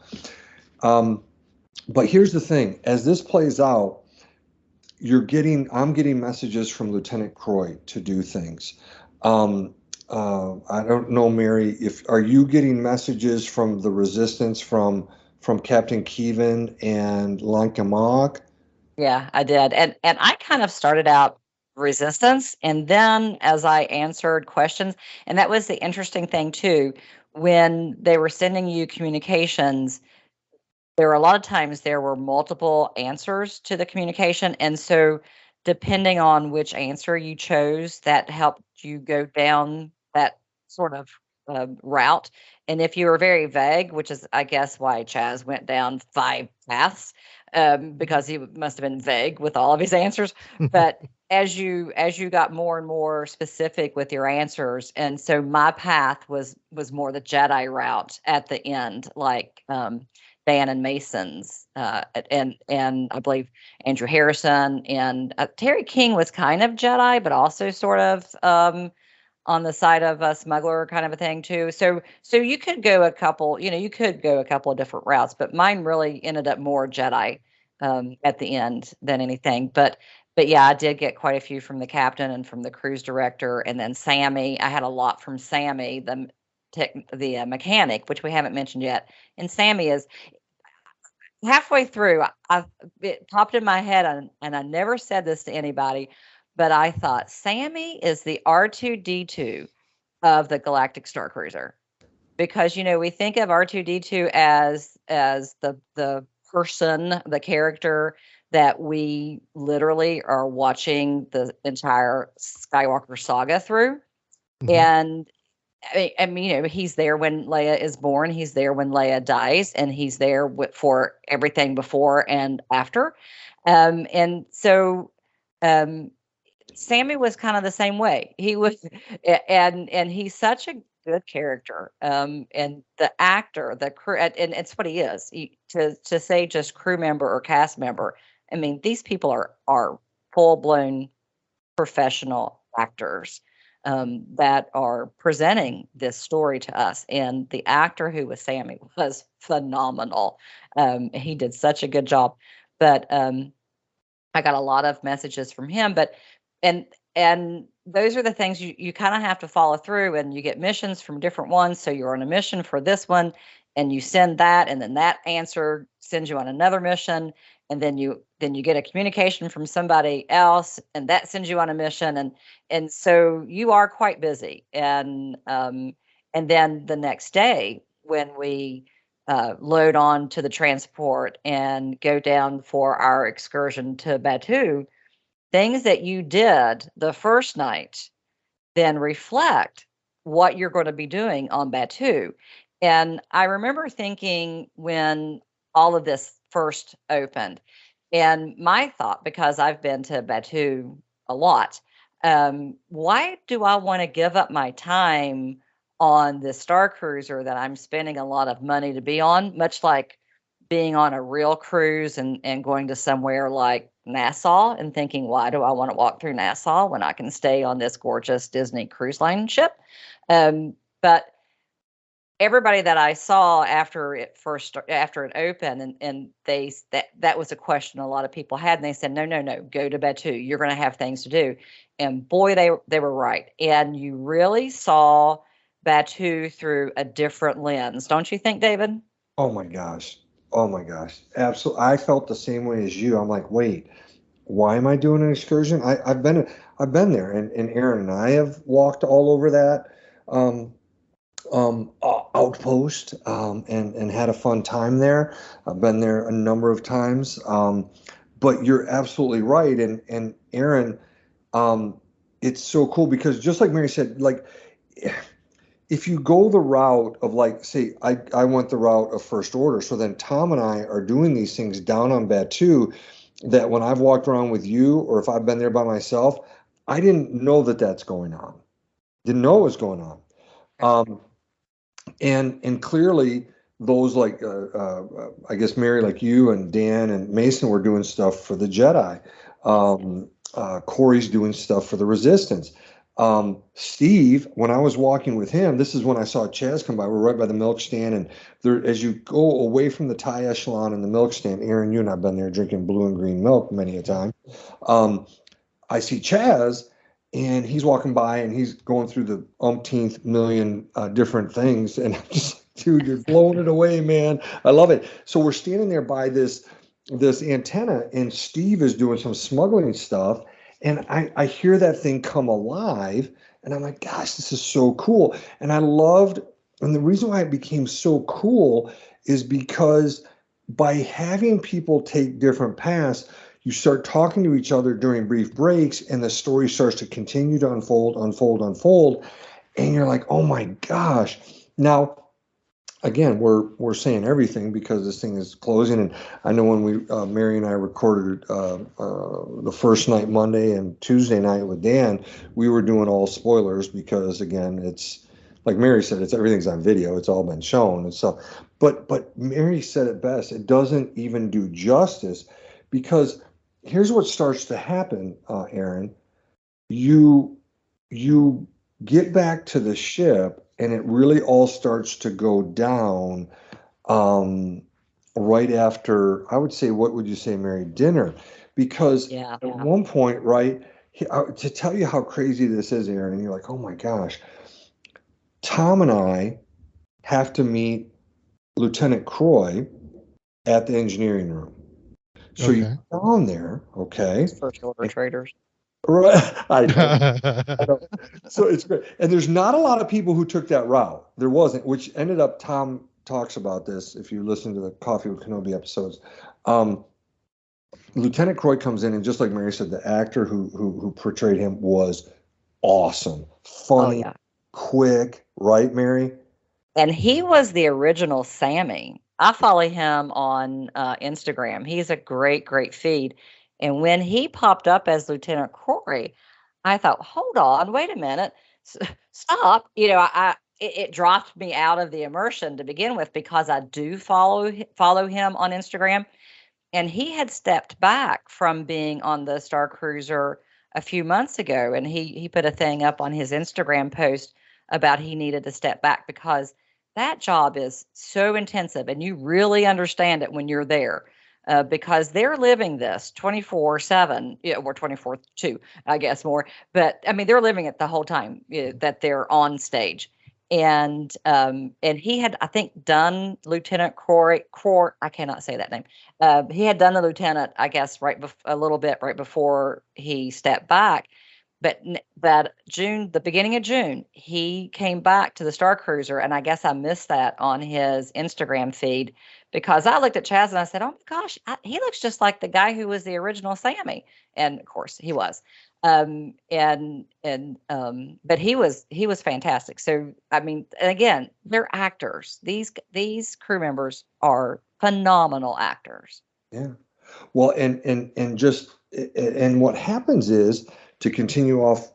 But here's the thing: as this plays out, I'm getting messages from Lieutenant Croy to do things. I don't know, Mary, are you getting messages from the Resistance from Captain Keevan and Lankamak? Yeah, I did. And I kind of started out Resistance, and then as I answered questions, and that was the interesting thing too, when they were sending you communications, there were a lot of times there were multiple answers to the communication. And so depending on which answer you chose, that helped you go down that sort of route. And if you were very vague, which is, I guess, why Chaz went down 5 paths, because he must have been vague with all of his answers. But as you got more and more specific with your answers, and so my path was more the Jedi route at the end, like Dan and Mason's, and I believe Andrew Harrison and Terry King was kind of Jedi, but also sort of on the side of a smuggler kind of a thing too. So you could go a couple, you could go a couple of different routes, but mine really ended up more Jedi at the end than anything. But yeah, I did get quite a few from the captain and from the cruise director, and then Sammy. I had a lot from Sammy, the mechanic, which we haven't mentioned yet. And Sammy is halfway through. It popped in my head, and I never said this to anybody, but I thought Sammy is the R2D2 of the Galactic Starcruiser, because we think of R2D2 as the person, the character that we literally are watching the entire Skywalker saga through. Mm-hmm. And I mean, he's there when Leia is born, he's there when Leia dies, and he's there for everything before and after. And so Sammy was kind of the same way. He was, and he's such a good character. And the actor, the crew, and it's what he is. To say just crew member or cast member, I mean, these people are full-blown professional actors that are presenting this story to us. And the actor who was Sammy was phenomenal. He did such a good job. But I got a lot of messages from him. And those are the things you kind of have to follow through, and you get missions from different ones. So you're on a mission for this one, and you send that, and then that answer sends you on another mission. And then you get a communication from somebody else, and that sends you on a mission, and so you are quite busy. And then the next day, when we load on to the transport and go down for our excursion to Batuu, things that you did the first night then reflect what you're going to be doing on Batuu. And I remember thinking when all of this first opened, and my thought, because I've been to Batuu a lot, why do I want to give up my time on the Starcruiser that I'm spending a lot of money to be on, much like being on a real cruise and going to somewhere like Nassau and thinking, why do I want to walk through Nassau when I can stay on this gorgeous Disney cruise line ship? But everybody that I saw after it opened, and that was a question a lot of people had, and they said, no, go to Batuu. You're going to have things to do. And boy, they were right. And you really saw Batuu through a different lens, don't you think, David? Oh my gosh, absolutely. I felt the same way as you. I'm like, wait, why am I doing an excursion? I've been there, and Aaron and I have walked all over that outpost and had a fun time there. I've been there a number of times. But you're absolutely right. And Aaron, it's so cool because just like Mary said, like if you go the route of, like, say, I went the route of First Order. So then Tom and I are doing these things down on Batuu that when I've walked around with you, or if I've been there by myself, I didn't know that that's going on. Didn't know it was going on. And clearly those, like, I guess Mary, like you and Dan and Mason, were doing stuff for the Jedi. Corey's doing stuff for the Resistance. Steve, when I was walking with him, this is when I saw Chaz come by. We're right by the milk stand, and there, as you go away from the tie echelon and the milk stand, Aaron, you and I've been there drinking blue and green milk many a time. I see Chaz, and he's walking by, and he's going through the umpteenth million different things, and I'm just like, dude, you're blowing it away, man. I love it. So we're standing there by this antenna, and Steve is doing some smuggling stuff. And I hear that thing come alive, and I'm like, gosh, this is so cool. And I loved, and the reason why it became so cool is because by having people take different paths, you start talking to each other during brief breaks, and the story starts to continue to unfold. And you're like, oh my gosh. Now, again, we're saying everything because this thing is closing, and I know when we Mary and I recorded the first night, Monday and Tuesday night with Dan, we were doing all spoilers because, again, it's like Mary said, everything's on video, it's all been shown and stuff. But Mary said it best. It doesn't even do justice, because here's what starts to happen, Aaron. You get back to the ship, and it really all starts to go down right after, I would say, what would you say, Mary, dinner? Because Yeah. at one point, right, to tell you how crazy this is, Aaron, and you're like, oh my gosh, Tom and I have to meet Lieutenant Croy at the engineering room. So you Okay. go down there, okay? First order traders. Right. I know. So it's great. And there's not a lot of people who took that route. There wasn't, which ended up, Tom talks about this if you listen to the Coffee with Kenobi episodes. Lieutenant Croy comes in, and just like Mary said, the actor who portrayed him was awesome, funny, quick, right, Mary? And he was the original Sammy. I follow him on Instagram. He's a great, great feed. And when he popped up as Lieutenant Corey, I thought, hold on, wait a minute, stop. It dropped me out of the immersion to begin with, because I do follow him on Instagram. And he had stepped back from being on the Star Cruiser a few months ago. And he put a thing up on his Instagram post about he needed to step back, because that job is so intensive, and you really understand it when you're there, because they're living this 24/7, or 24/2, I guess more. But I mean, they're living it the whole time that they're on stage. And he had, I think, done Lieutenant Corey. I cannot say that name. He had done the lieutenant, I guess, a little bit right before he stepped back. But that June, the beginning of June, he came back to the Star Cruiser, and I guess I missed that on his Instagram feed, because I looked at Chaz and I said, "Oh my gosh, he looks just like the guy who was the original Sammy," and of course he was. But he was fantastic. So I mean, and again, they're actors. These crew members are phenomenal actors. Yeah. Well, and what happens is, to continue off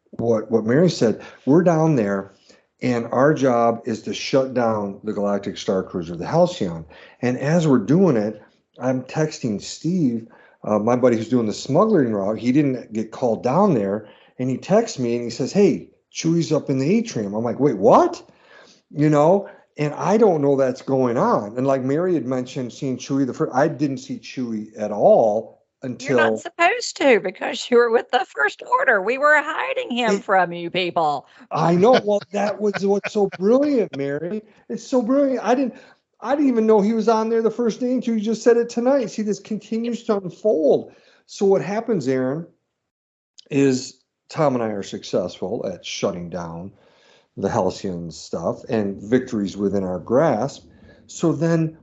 what Mary said, we're down there, and our job is to shut down the Galactic Starcruiser, the Halcyon. And as we're doing it, I'm texting Steve, my buddy who's doing the smuggling route. He didn't get called down there, and he texts me and he says, "Hey, Chewie's up in the atrium." I'm like, "Wait, what?" And I don't know that's going on. And like Mary had mentioned, seeing Chewie I didn't see Chewie at all until. You're not supposed to, because you were with the First Order. We were hiding him from you people. I know. Well, that was what's so brilliant, Mary. It's so brilliant. I didn't even know he was on there the first day until you just said it tonight. See, this continues to unfold. So what happens, Aaron, is Tom and I are successful at shutting down the Halcyon stuff, and victories within our grasp. So then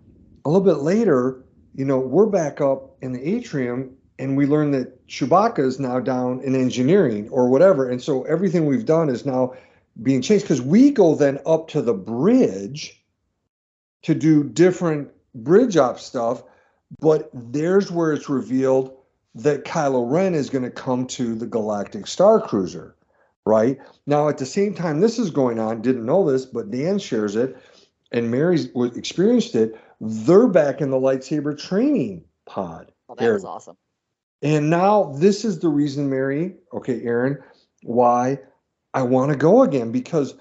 a little bit later, we're back up in the atrium, and we learn that Chewbacca is now down in engineering or whatever. And so everything we've done is now being changed, because we go then up to the bridge to do different bridge op stuff. But there's where it's revealed that Kylo Ren is going to come to the Galactic Starcruiser. Right now, at the same time this is going on, didn't know this, but Dan shares it, and Mary's experienced it. They're back in the lightsaber training pod. Oh, that was awesome. And now this is the reason, Mary, okay, Aaron, why I want to go again, because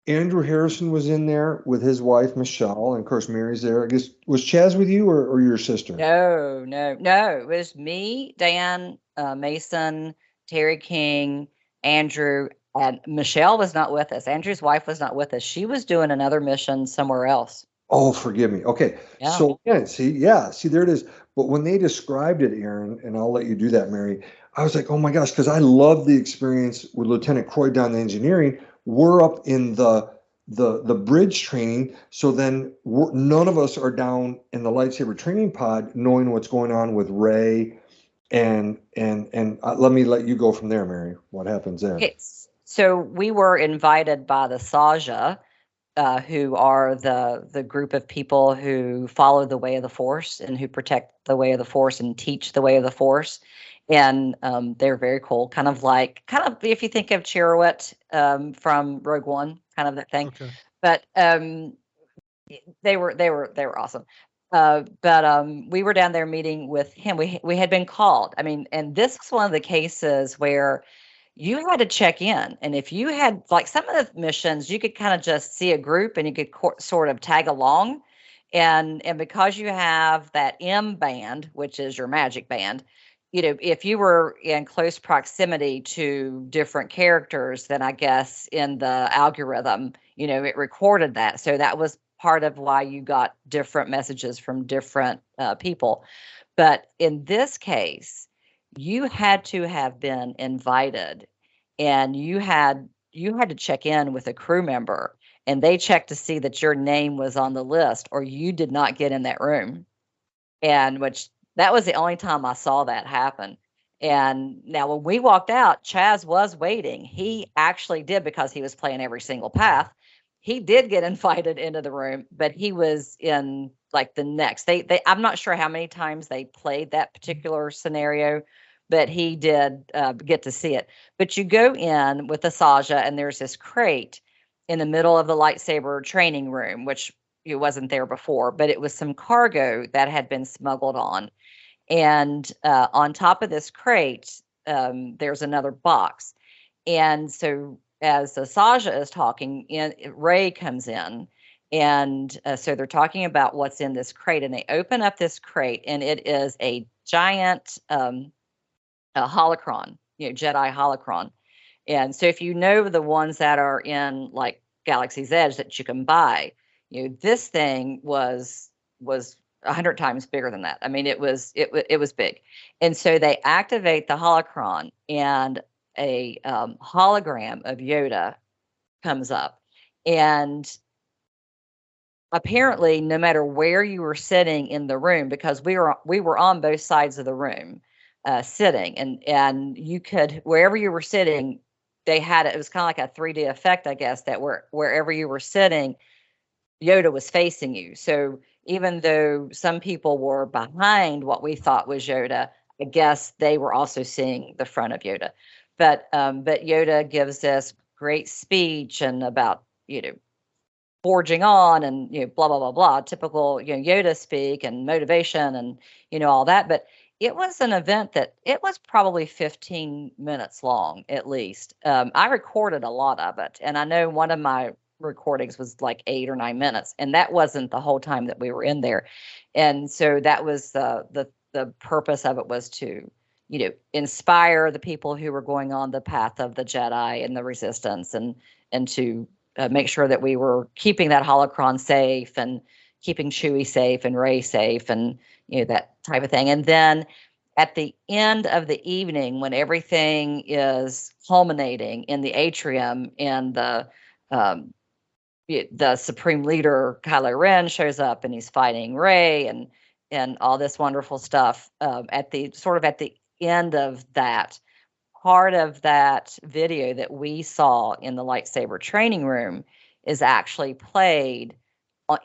Andrew Harrison was in there with his wife Michelle, and of course Mary's there. I guess, was Chaz with you or your sister? No. It was me, Dan, Mason, Terry King, Andrew, and Michelle was not with us. Andrew's wife was not with us. She was doing another mission somewhere else. Oh, forgive me. Okay. Yeah. So again, see, there it is. But when they described it, Aaron, and I'll let you do that, Mary, I was like, oh my gosh, because I love the experience with Lieutenant Croy down the engineering. We're up in the bridge training. So then none of us are down in the lightsaber training pod knowing what's going on with Rey. And let me let you go from there, Mary. What happens there? So we were invited by the Saja, who are the group of people who follow the way of the Force and who protect the way of the Force and teach the way of the Force. And they're very cool, kind of if you think of Chirrut from Rogue One, kind of that thing. Okay. But they were awesome. But we were down there meeting with him. We had been called. I mean, and this was one of the cases where, you had to check in. And if you had, like, some of the missions, you could kind of just see a group and you could sort of tag along. And because you have that M band, which is your magic band, if you were in close proximity to different characters, then I guess in the algorithm, it recorded that. So that was part of why you got different messages from different people. But in this case, you had to have been invited, and you had to check in with a crew member, and they checked to see that your name was on the list, or you did not get in that room. And which that was the only time I saw that happen. And now when we walked out, Chaz was waiting. He actually did, because he was playing every single path. He did get invited into the room, but he was in like the next. I'm not sure how many times they played that particular scenario, but he did get to see it. But you go in with Asaja, and there's this crate in the middle of the lightsaber training room, which it wasn't there before, but it was some cargo that had been smuggled on. And on top of this crate, there's another box. And so as Asaja is talking, Ray comes in. And so they're talking about what's in this crate. And they open up this crate, and it is a giant holocron, Jedi holocron. And so if you know the ones that are in like Galaxy's Edge that you can buy, this thing was 100 times bigger than that. I mean, it was big. And so they activate the holocron, and a hologram of Yoda comes up. And apparently, no matter where you were sitting in the room, because we were on both sides of the room sitting, and you could, wherever you were sitting, they had it was kind of like a 3D effect, I guess, that wherever you were sitting, Yoda was facing you. So even though some people were behind what we thought was Yoda, I guess they were also seeing the front of Yoda. But Yoda gives this great speech and about forging on and blah blah blah blah, typical Yoda speak and motivation and all that. But it was an event that it was probably 15 minutes long at least. I recorded a lot of it, and I know one of my recordings was like 8 or 9 minutes, and that wasn't the whole time that we were in there. And so that was the purpose of it, was to inspire the people who were going on the path of the Jedi and the Resistance, and to make sure that we were keeping that holocron safe and keeping Chewie safe and Rey safe, and that type of thing. And then at the end of the evening, when everything is culminating in the atrium, and the Supreme Leader Kylo Ren shows up, and he's fighting Rey and all this wonderful stuff, at the end of that, part of that video that we saw in the lightsaber training room is actually played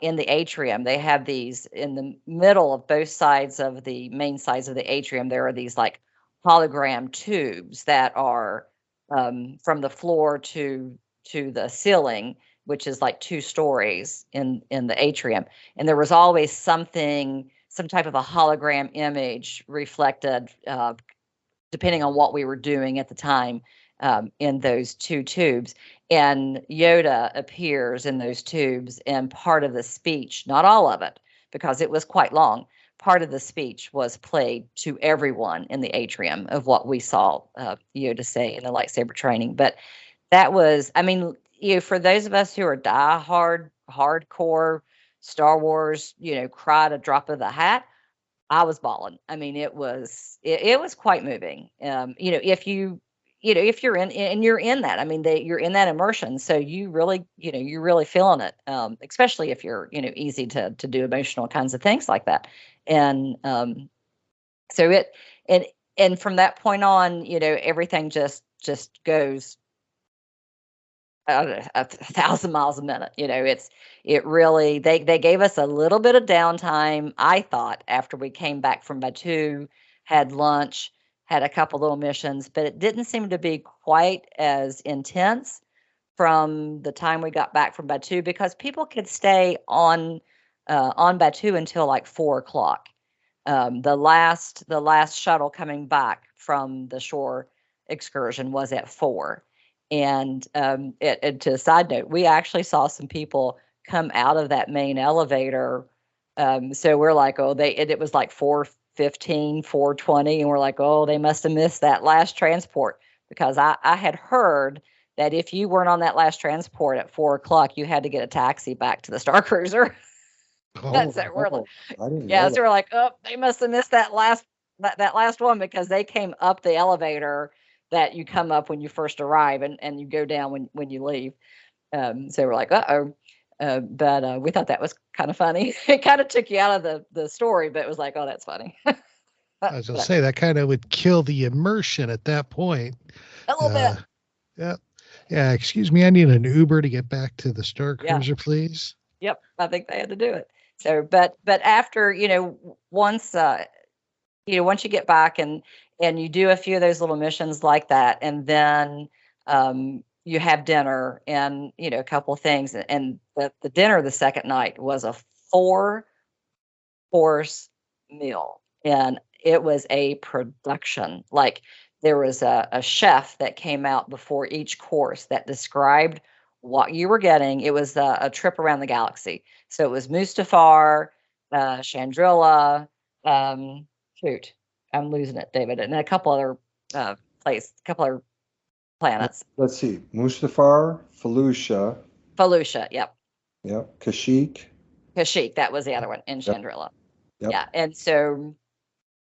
in the atrium. They have these in the middle of both sides of the main sides of the atrium. There are these like hologram tubes that are from the floor to the ceiling, which is like 2 stories in the atrium. And there was always some type of a hologram image reflected, depending on what we were doing at the time, in those 2 tubes. And Yoda appears in those tubes, and part of the speech, not all of it, because it was quite long, part of the speech was played to everyone in the atrium of what we saw Yoda say in the lightsaber training. But that was, I mean, for those of us who are hardcore Star Wars, cry at a drop of the hat, I was bawling. I mean, it was quite moving. If you're in, and you're in that, I mean, you're in that immersion, so you really, you're really feeling it. Especially if you're, easy to do emotional kinds of things like that. And so and from that point on, everything just goes 1,000 miles a minute. It really, they gave us a little bit of downtime, I thought, after we came back from Batuu, had lunch, had a couple little missions, but it didn't seem to be quite as intense from the time we got back from Batuu, because people could stay on Batuu until like 4:00. The last shuttle coming back from the shore excursion was at 4. And and to a side note, we actually saw some people come out of that main elevator. So we're like, oh, it was like 4:15, 4:20, and we're like, oh, they must have missed that last transport, because I had heard that if you weren't on that last transport at 4 o'clock, you had to get a taxi back to the Starcruiser. Oh, So we're like, I didn't yeah, know so that. we're like, oh, they must have missed that last one, because they came up the elevator that you come up when you first arrive, and you go down when you leave. So we're like, uh-oh. But we thought that was kind of funny. It kind of took you out of the story, but it was like, oh, that's funny. I was going to But say that kind of would kill the immersion at that point. a little Uh, bit. yeah. Yeah. Excuse me. I need an Uber to get back to the Star Yeah. Cruiser, please. Yep. I think they had to do it. So, but after, once, once you get back and you do a few of those little missions like that, and then you have dinner and, a couple of things. And the dinner the second night was a 4-course meal. And it was a production. Like, there was a chef that came out before each course that described what you were getting. It was a trip around the galaxy. So it was Mustafar, Chandrilla, shoot, I'm losing it, David, and a couple other other planets. Let's see. Mustafar, Felucia, yep. Kashyyyk. Kashyyyk, that was the other one, in Yep. Chandrilla. Yep. Yeah, and so,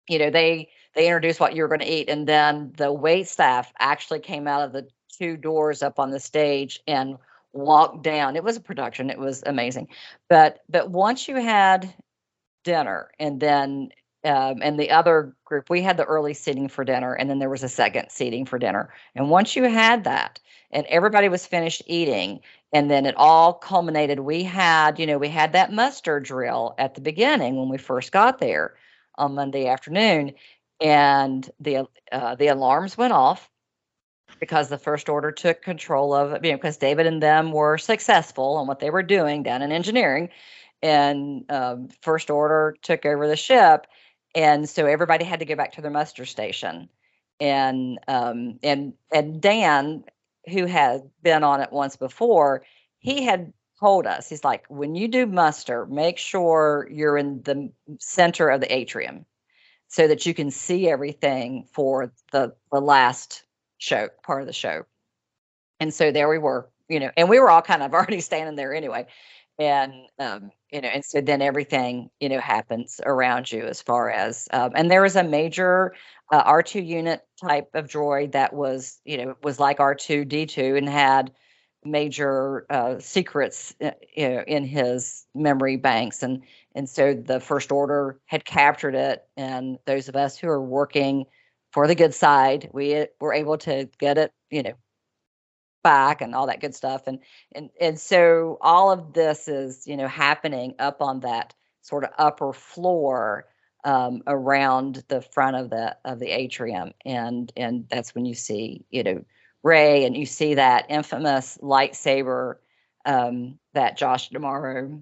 they introduced what you were going to eat, and then the wait staff actually came out of the 2 doors up on the stage and walked down. It was a production. It was amazing. But once you had dinner, and then and the other group, we had the early seating for dinner, and then there was a second seating for dinner. And once you had that, and everybody was finished eating, and then it all culminated, we had that muster drill at the beginning when we first got there on Monday afternoon, and the alarms went off, because the First Order took control of it, because David and them were successful on what they were doing down in engineering, and First Order took over the ship, and so everybody had to go back to their muster station, and Dan, who had been on it once before, he had told us, he's like, when you do muster, make sure you're in the center of the atrium, so that you can see everything for the last part of the show. And so there we were, and we were all kind of already standing there anyway. And, and so then everything, happens around you, as far as, and there was a major R2 unit type of droid that was, was like R2-D2 and had major secrets, in his memory banks. And so the First Order had captured it. And those of us who are working for the good side, we were able to get it, back, and all that good stuff. And so all of this is, happening up on that sort of upper floor, around the front of the atrium. And that's when you see, Rey, and you see that infamous lightsaber, that Josh D'Amaro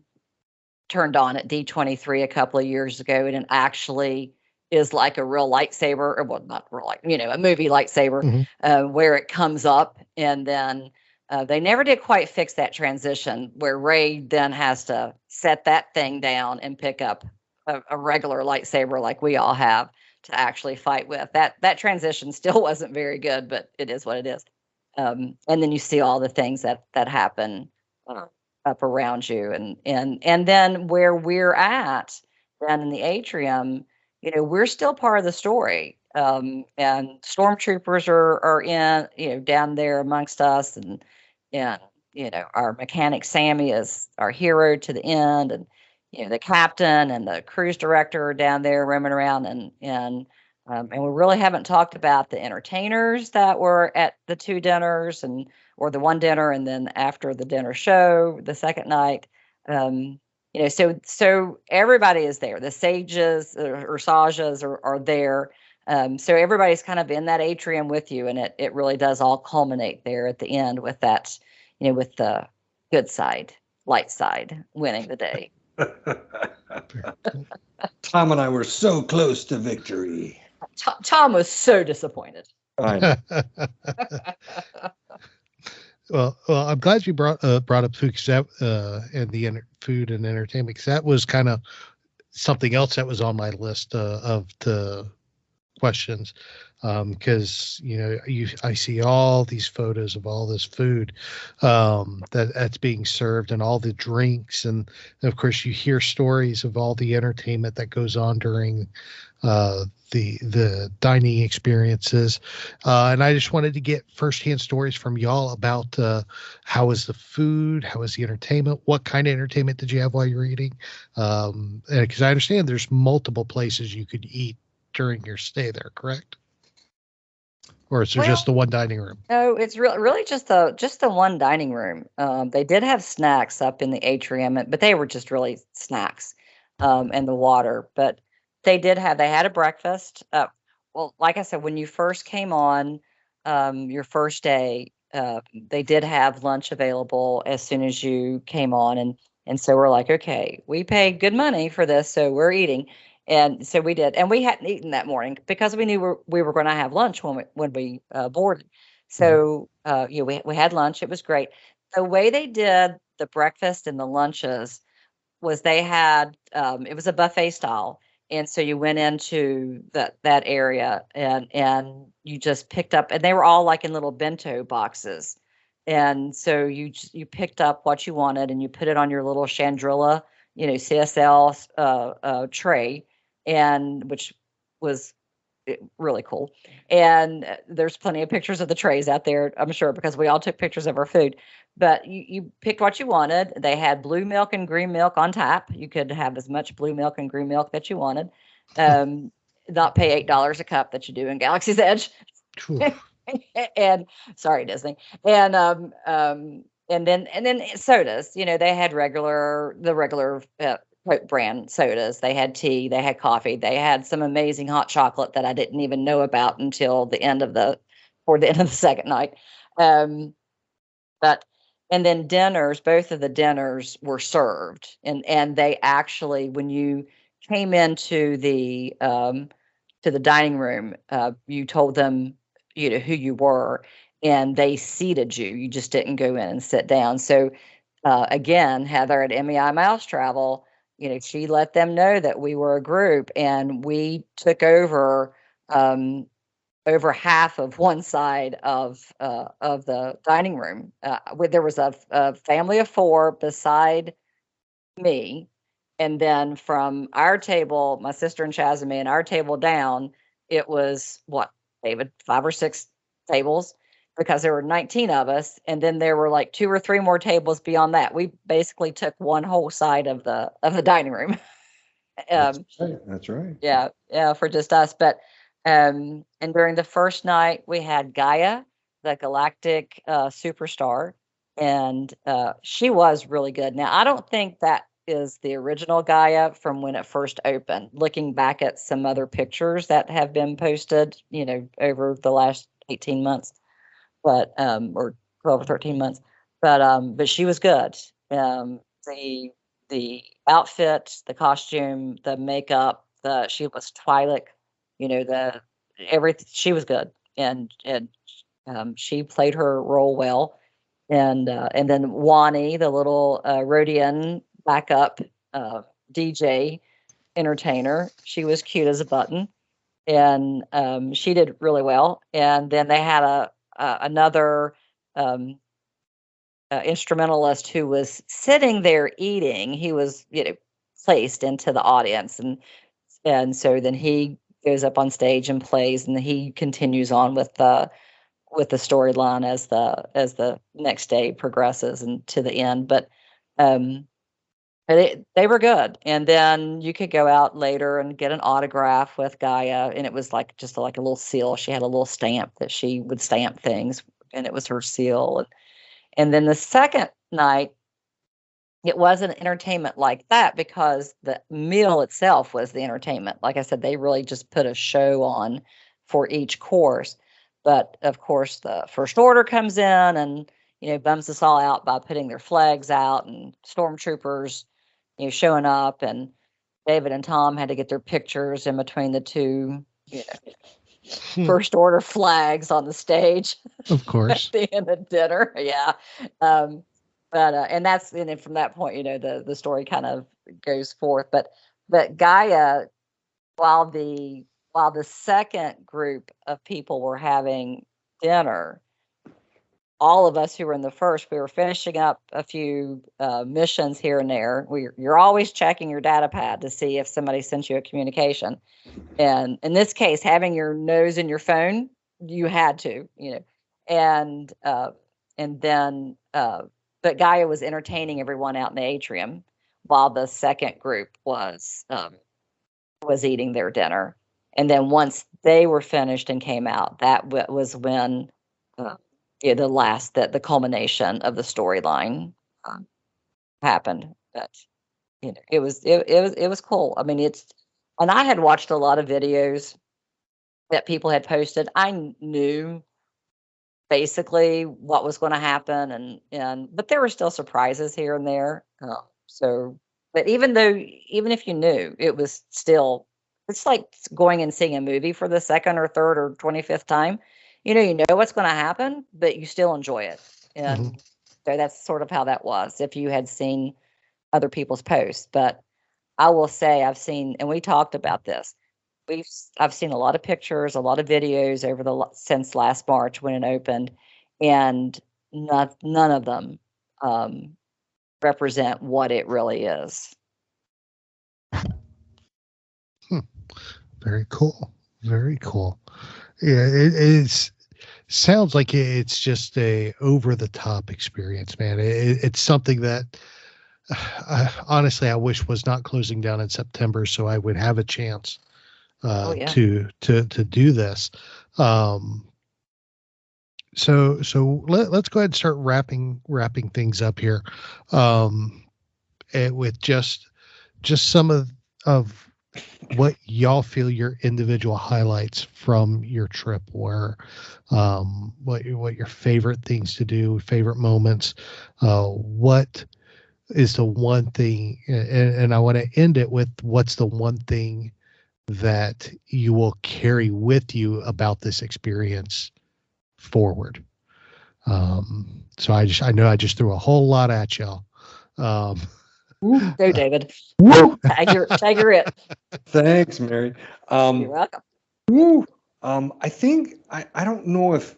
turned on at D23 a couple of years ago, and it actually is like a real lightsaber, or, well, not real, like, a movie lightsaber, where it comes up, and then they never did quite fix that transition, where Rey then has to set that thing down and pick up a regular lightsaber like we all have to actually fight with. That transition still wasn't very good, but it is what it is. And then you see all the things that happen up around you, and then where we're at down in the atrium, we're still part of the story. And stormtroopers are in, down there amongst us, and our mechanic Sammy is our hero to the end, and the captain and the cruise director are down there roaming around, and we really haven't talked about the entertainers that were at the 2 dinners, or the 1 dinner, and then after the dinner show the second night. So everybody is there. The sages or sajas are there. So everybody's kind of in that atrium with you, and it really does all culminate there at the end with that, with the good side, light side, winning the day. Tom and I were so close to victory. Tom was so disappointed. I know. Well, I'm glad you brought up food, 'cause and the food and entertainment, because that was kind of something else that was on my list of the questions. Because I see all these photos of all this food that's being served, and all the drinks, and of course you hear stories of all the entertainment that goes on during the dining experiences, and I just wanted to get firsthand stories from y'all about how was the food, how was the entertainment, what kind of entertainment did you have while you were eating, because I understand there's multiple places you could eat during your stay there, correct? Or is there just the one dining room? No, it's really just the one dining room. They did have snacks up in the atrium, but they were just really snacks, and the water. But they had a breakfast. Well, like I said, when you first came on, your first day, they did have lunch available as soon as you came on, and so we're like, okay, we paid good money for this, so we're eating. And so we did, and we hadn't eaten that morning because we knew we were going to have lunch when we boarded. So we had lunch. It was great. The way they did the breakfast and the lunches was they had it was a buffet style, and so you went into that area, and you just picked up, and they were all like in little bento boxes, and so you picked up what you wanted, and you put it on your little chandrilla, CSL tray, and which was really cool. And there's plenty of pictures of the trays out there, I'm sure, because we all took pictures of our food. But you picked what you wanted. They had blue milk and green milk on tap. You could have as much blue milk and green milk that you wanted. Not pay $8 a cup that you do in Galaxy's Edge. And sorry, Disney. And then sodas. They had the regular Coke brand sodas. They had tea, they had coffee, they had some amazing hot chocolate that I didn't even know about until the end of the second night. And then dinners, both of the dinners were served, and they actually, when you came into the dining room, you told them who you were, and they seated you. You just didn't go in and sit down. So again, Heather at MEI Mouse Travel, she let them know that we were a group, and we took over half of one side of the dining room. There was a family of 4 beside me, and then from our table, my sister and Chaz and me, and our table down, it was what, David, 5 or 6 tables, because there were 19 of us, and then there were like 2 or 3 more tables beyond that. We basically took one whole side of the dining room. That's right. Yeah, for just us. But and during the first night, we had Gaia, the Galactic Superstar, and she was really good. Now, I don't think that is the original Gaia from when it first opened. Looking back at some other pictures that have been posted, over the last 18 months. But or 12 or 13 months, but she was good. The outfit, the costume, the makeup, she was Twi'lek, she was good, and she played her role well. And then Wani, the little Rhodian backup DJ entertainer, she was cute as a button, and she did really well. And then they had another instrumentalist who was sitting there eating. He was, placed into the audience, and so then he goes up on stage and plays, and he continues on with the storyline as the next day progresses and to the end. But they were good. And then you could go out later and get an autograph with Gaia, and it was like just like a little seal. She had a little stamp that she would stamp things, and it was her seal. And then the second night, it wasn't entertainment like that, because the meal itself was the entertainment. Like I said, they really just put a show on for each course. But of course, the First Order comes in and bums us all out by putting their flags out, and stormtroopers showing up, and David and Tom had to get their pictures in between the two first order flags on the stage Of at course. the end of dinner. Yeah. And then from that point, the story kind of goes forth. But Gaia, while the second group of people were having dinner, all of us who were in the first, we were finishing up a few missions here and there. You're always checking your data pad to see if somebody sent you a communication. And in this case, having your nose in your phone, you had to, and then, but Gaia was entertaining everyone out in the atrium while the second group was eating their dinner. And then once they were finished and came out, that was when the culmination of the storyline happened. But it was cool. I mean, and I had watched a lot of videos that people had posted. I knew basically what was going to happen, but there were still surprises here and there. But even if you knew, it's like going and seeing a movie for the second or third or 25th time. You know what's going to happen, but you still enjoy it. And so that's sort of how that was if you had seen other people's posts. But I will say I've seen, and we talked about this, I've seen a lot of pictures, a lot of videos since last March when it opened, and none of them represent what it really is. Very cool. Very cool. Yeah, it sounds like it's just a over the top experience, man. It's something that honestly I wish was not closing down in September, so I would have a chance to do this. So let's go ahead and start wrapping things up here, with just some of what y'all feel your individual highlights from your trip were, what your favorite things to do, favorite moments, what is the one thing, and I want to end it with what's the one thing that you will carry with you about this experience forward. So I know I just threw a whole lot at y'all. Go, David. Woo! Tiger it. Thanks, Mary. You're welcome. Woo! I think I don't know if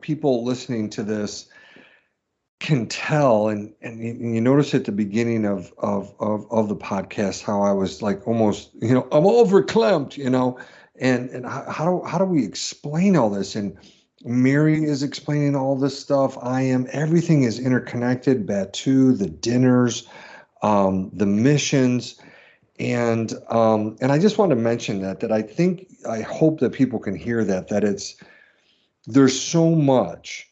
people listening to this can tell, and you notice at the beginning of the podcast how I was like almost I'm overclamped, and how do we explain all this? And Mary is explaining all this stuff. Everything is interconnected. Batu, the dinners, the missions, and I just want to mention that I hope that people can hear that there's so much.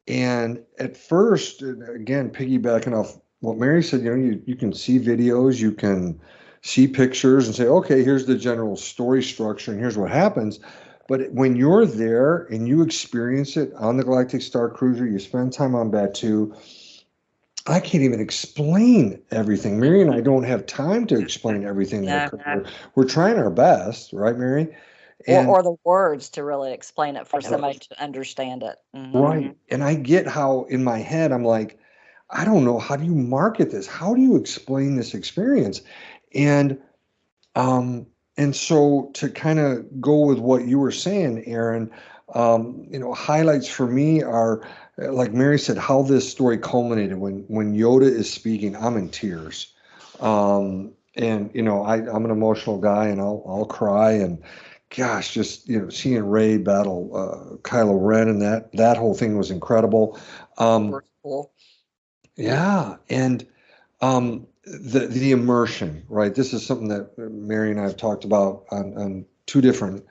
And at first, again, piggybacking off what Mary said, you can see videos, you can see pictures and say, okay, here's the general story structure and here's what happens. But when you're there and you experience it on the Galactic Starcruiser, you spend time on Batu, I can't even explain everything. Mary and I don't have time to explain everything. We're trying our best, right, Mary? Or the words to really explain it for somebody to understand it. Mm-hmm. Right. And I get how in my head, I'm like, I don't know. How do you market this? How do you explain this experience? And so to kind of go with what you were saying, Aaron, highlights for me are, like Mary said, how this story culminated. When Yoda is speaking, I'm in tears. I'm an emotional guy, and I'll cry. And gosh, just seeing Rey battle Kylo Ren, and that whole thing was incredible. Cool. Yeah, and the immersion, right? This is something that Mary and I have talked about on two different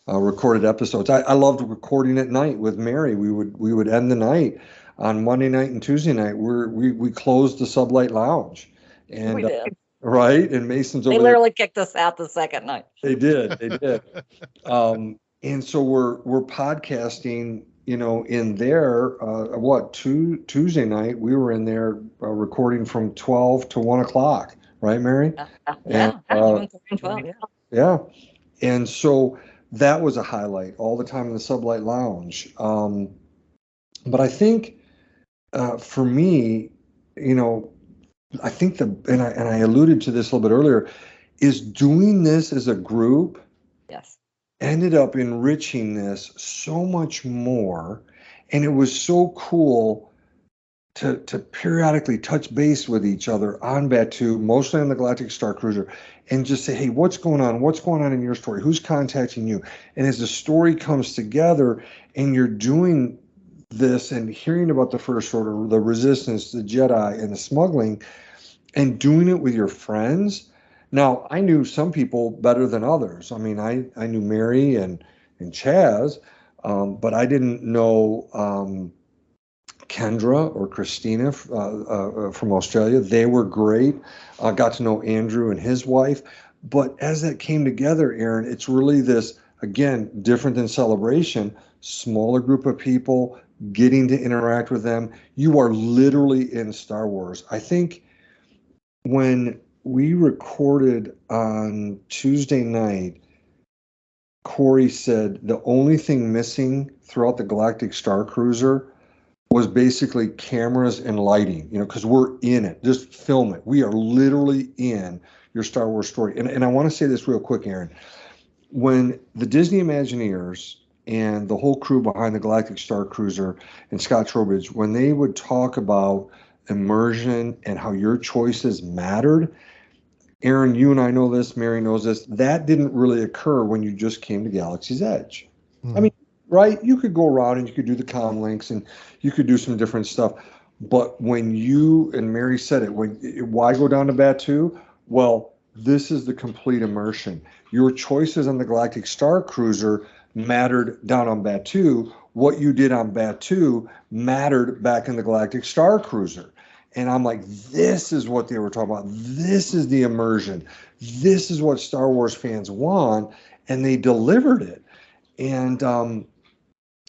recorded episodes. I loved recording at night with Mary. We would end the night on Monday night and Tuesday night. We closed the Sublight Lounge, and we did. Right, and Mason's over there. They literally kicked us out the second night. They did. And so we're podcasting, in there. Tuesday night we were in there recording from 12 to 1 o'clock, right, Mary? Yeah. 12, yeah. And so that was a highlight all the time in the Sublight Lounge. But I think for me, I think and I alluded to this a little bit earlier, is doing this as a group. Yes. Ended up enriching this so much more, and it was so cool to periodically touch base with each other on Batu, mostly on the Galactic Starcruiser, and just say, hey, what's going on? What's going on in your story? Who's contacting you? And as the story comes together and you're doing this and hearing about the First Order, the Resistance, the Jedi, and the smuggling, and doing it with your friends. Now, I knew some people better than others. I mean, I knew Mary and Chaz, but I didn't know Kendra or Christina from Australia. They were great. I got to know Andrew and his wife. But as that came together, Aaron, it's really this, again, different than Celebration, smaller group of people, getting to interact with them. You are literally in Star Wars. I think when we recorded on Tuesday night, Corey said the only thing missing throughout the Galactic Starcruiser was basically cameras and lighting, because we're in it. Just film it. We are literally in your Star Wars story. And I want to say this real quick, Aaron. When the Disney Imagineers and the whole crew behind the Galactic Starcruiser and Scott Trowbridge, when they would talk about immersion and how your choices mattered, Aaron, you and I know this, Mary knows this, that didn't really occur when you just came to Galaxy's Edge. I mean, right? You could go around and you could do the comm links and you could do some different stuff. But when you, and Mary said it, why go down to Batu? Well, this is the complete immersion. Your choices on the Galactic Starcruiser mattered down on Batu. What you did on Batu mattered back in the Galactic Starcruiser. And I'm like, this is what they were talking about. This is the immersion. This is what Star Wars fans want, and they delivered it. And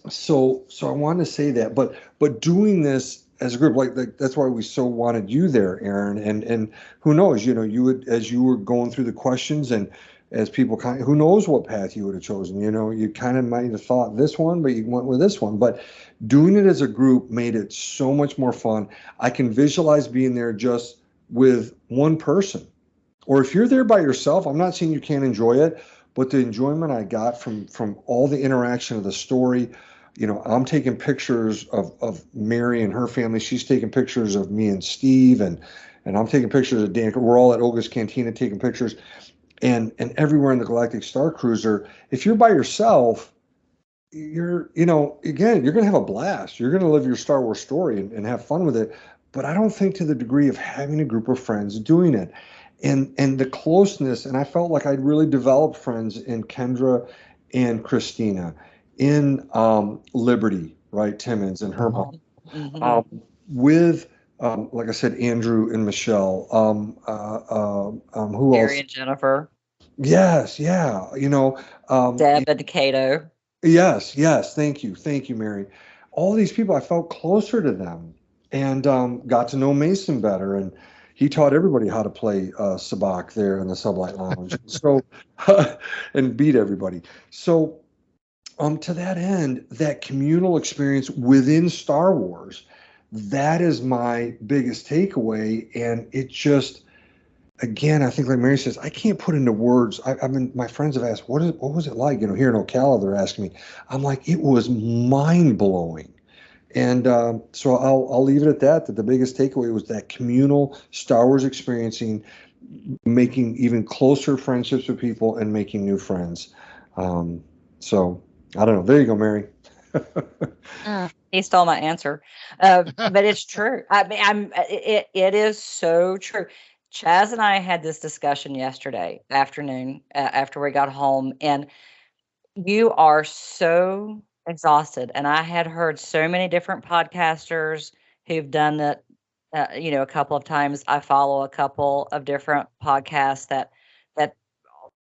so I wanted to say that. But doing this as a group, like that's why we so wanted you there, Aaron. And who knows, you would, as you were going through the questions and as people who knows what path you would have chosen. You kind of might have thought this one, but you went with this one. But doing it as a group made it so much more fun. I can visualize being there just with one person. Or if you're there by yourself, I'm not saying you can't enjoy it, but the enjoyment I got from all the interaction of the story, I'm taking pictures of Mary and her family. She's taking pictures of me and Steve, and I'm taking pictures of Dan. We're all at Olga's Cantina taking pictures. And everywhere in the Galactic Starcruiser, if you're by yourself, you're going to have a blast. You're going to live your Star Wars story and have fun with it. But I don't think to the degree of having a group of friends doing it. And the closeness, and I felt like I'd really developed friends in Kendra and Christina, in Liberty, right, Timmons and her mom, with like I said, Andrew and Michelle, who Gary else? and Jennifer. Yes, yeah, Deb and Cato. Yes, thank you, Mary. All these people, I felt closer to them, and got to know Mason better, and he taught everybody how to play Sabacc there in the Sublight Lounge, so and beat everybody. So, to that end, that communal experience within Star Wars, that is my biggest takeaway. And it just, again, I think like Mary says, I can't put into words. I mean, my friends have asked, what was it like? Here in Ocala, they're asking me. I'm like, it was mind blowing. And so I'll leave it at that the biggest takeaway was that communal Star Wars experiencing, making even closer friendships with people and making new friends. So I don't know. There you go, Mary. He stole my answer, but it's true. I mean, it is so true. Chaz and I had this discussion yesterday afternoon after we got home, and you are so exhausted. And I had heard so many different podcasters who've done that, a couple of times. I follow a couple of different podcasts that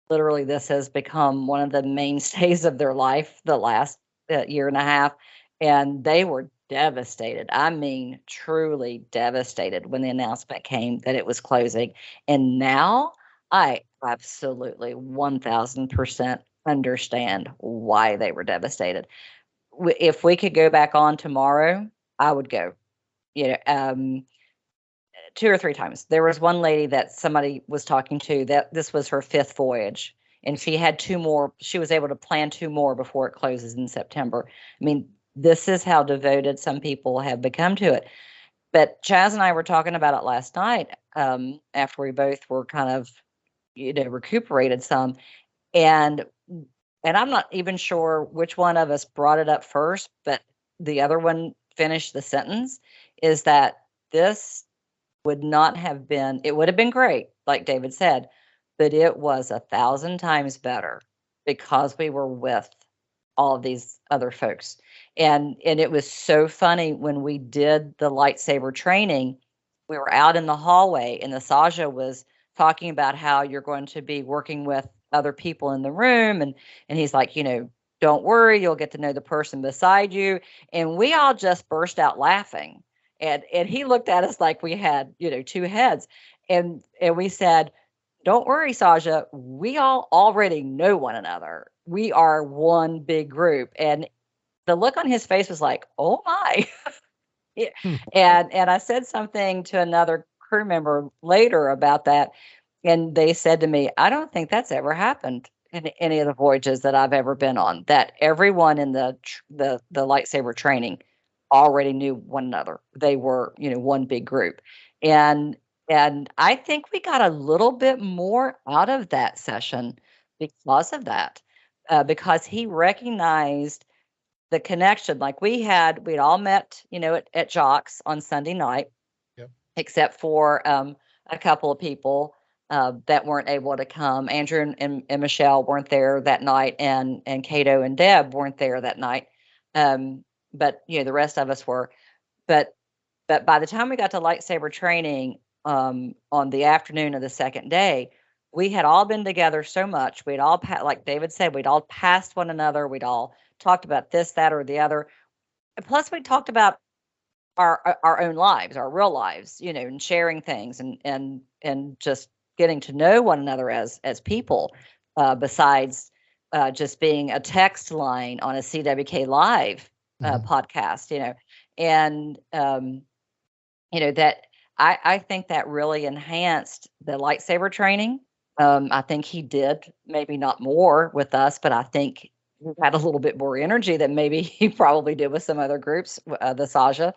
literally this has become one of the mainstays of their life the last year and a half, and they were devastated. I mean, truly devastated when the announcement came that it was closing. And now I absolutely 1000% understand why they were devastated. If we could go back on tomorrow, I would go. 2 or 3 times. There was one lady that somebody was talking to that this was her 5th voyage, and she had 2 more. She was able to plan 2 more before it closes in September. I mean, this is how devoted some people have become to it. But Chaz and I were talking about it last night, after we both were kind of, recuperated some, and I'm not even sure which one of us brought it up first, but the other one finished the sentence, is that this would not have been, it would have been great, like David said, but it was 1,000 times better because we were with all of these other folks. And it was so funny when we did the lightsaber training, we were out in the hallway and the Saja was talking about how you're going to be working with other people in the room. And he's like, don't worry, you'll get to know the person beside you. And we all just burst out laughing. And he looked at us like we had, 2 heads. And we said, don't worry, Saja, we all already know one another. We are one big group. And the look on his face was like, oh my. And I said something to another crew member later about that. And they said to me, I don't think that's ever happened in any of the voyages that I've ever been on, that everyone in the lightsaber training already knew one another. They were, one big group. And I think we got a little bit more out of that session because of that, because he recognized the connection. Like we'd all met, at Jock's on Sunday night, yep, except for a couple of people that weren't able to come. Andrew and Michelle weren't there that night, and Cato and Deb weren't there that night. But the rest of us were. But by the time we got to lightsaber training on the afternoon of the second day, we had all been together so much. We'd all, like David said, we'd all passed one another. We'd all talked about this, that, or the other. And plus, we talked about our own lives, our real lives, and sharing things and just getting to know one another as people, besides just being a text line on a CWK Live podcast, and that I think that really enhanced the lightsaber training. I think he did, maybe not more with us, but I think he had a little bit more energy than maybe he probably did with some other groups, the Saja.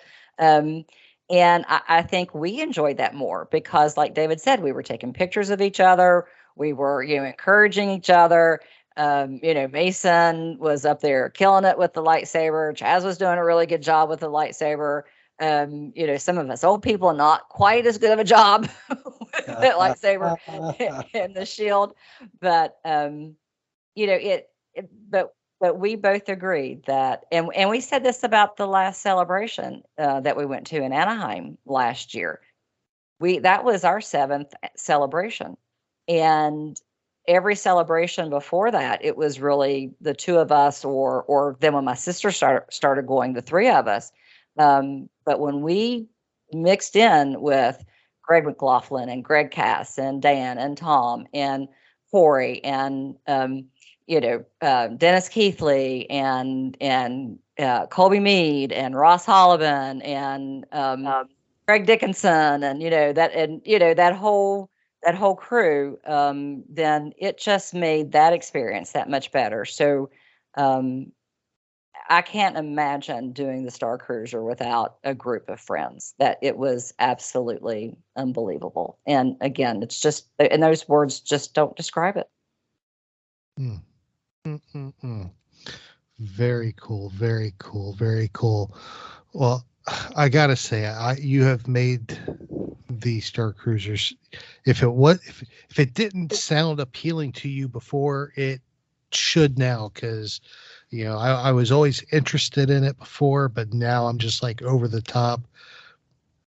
And I think we enjoyed that more because, like David said, we were taking pictures of each other. We were, encouraging each other. Mason was up there killing it with the lightsaber. Chaz was doing a really good job with the lightsaber. Some of us old people not quite as good of a job with the lightsaber and the shield, but but we both agreed that, and we said this about the last celebration that we went to in Anaheim last year. That was our 7th celebration, and every celebration before that, it was really the 2 of us, or then when my sister started going, the 3 of us. But when we mixed in with Greg McLaughlin and Greg Cass and Dan and Tom and Corey and Dennis Keithley and Colby Mead and Ross Hollibin and Greg Dickinson and that whole crew, then it just made that experience that much better. So I can't imagine doing the Starcruiser without a group of friends. That it was absolutely unbelievable. And again, it's just, and those words just don't describe it. Very cool. Very cool. Very cool. Well, I gotta say, you have made the Starcruisers. If it didn't sound appealing to you before, it should now, because I was always interested in it before, but now I'm just like over the top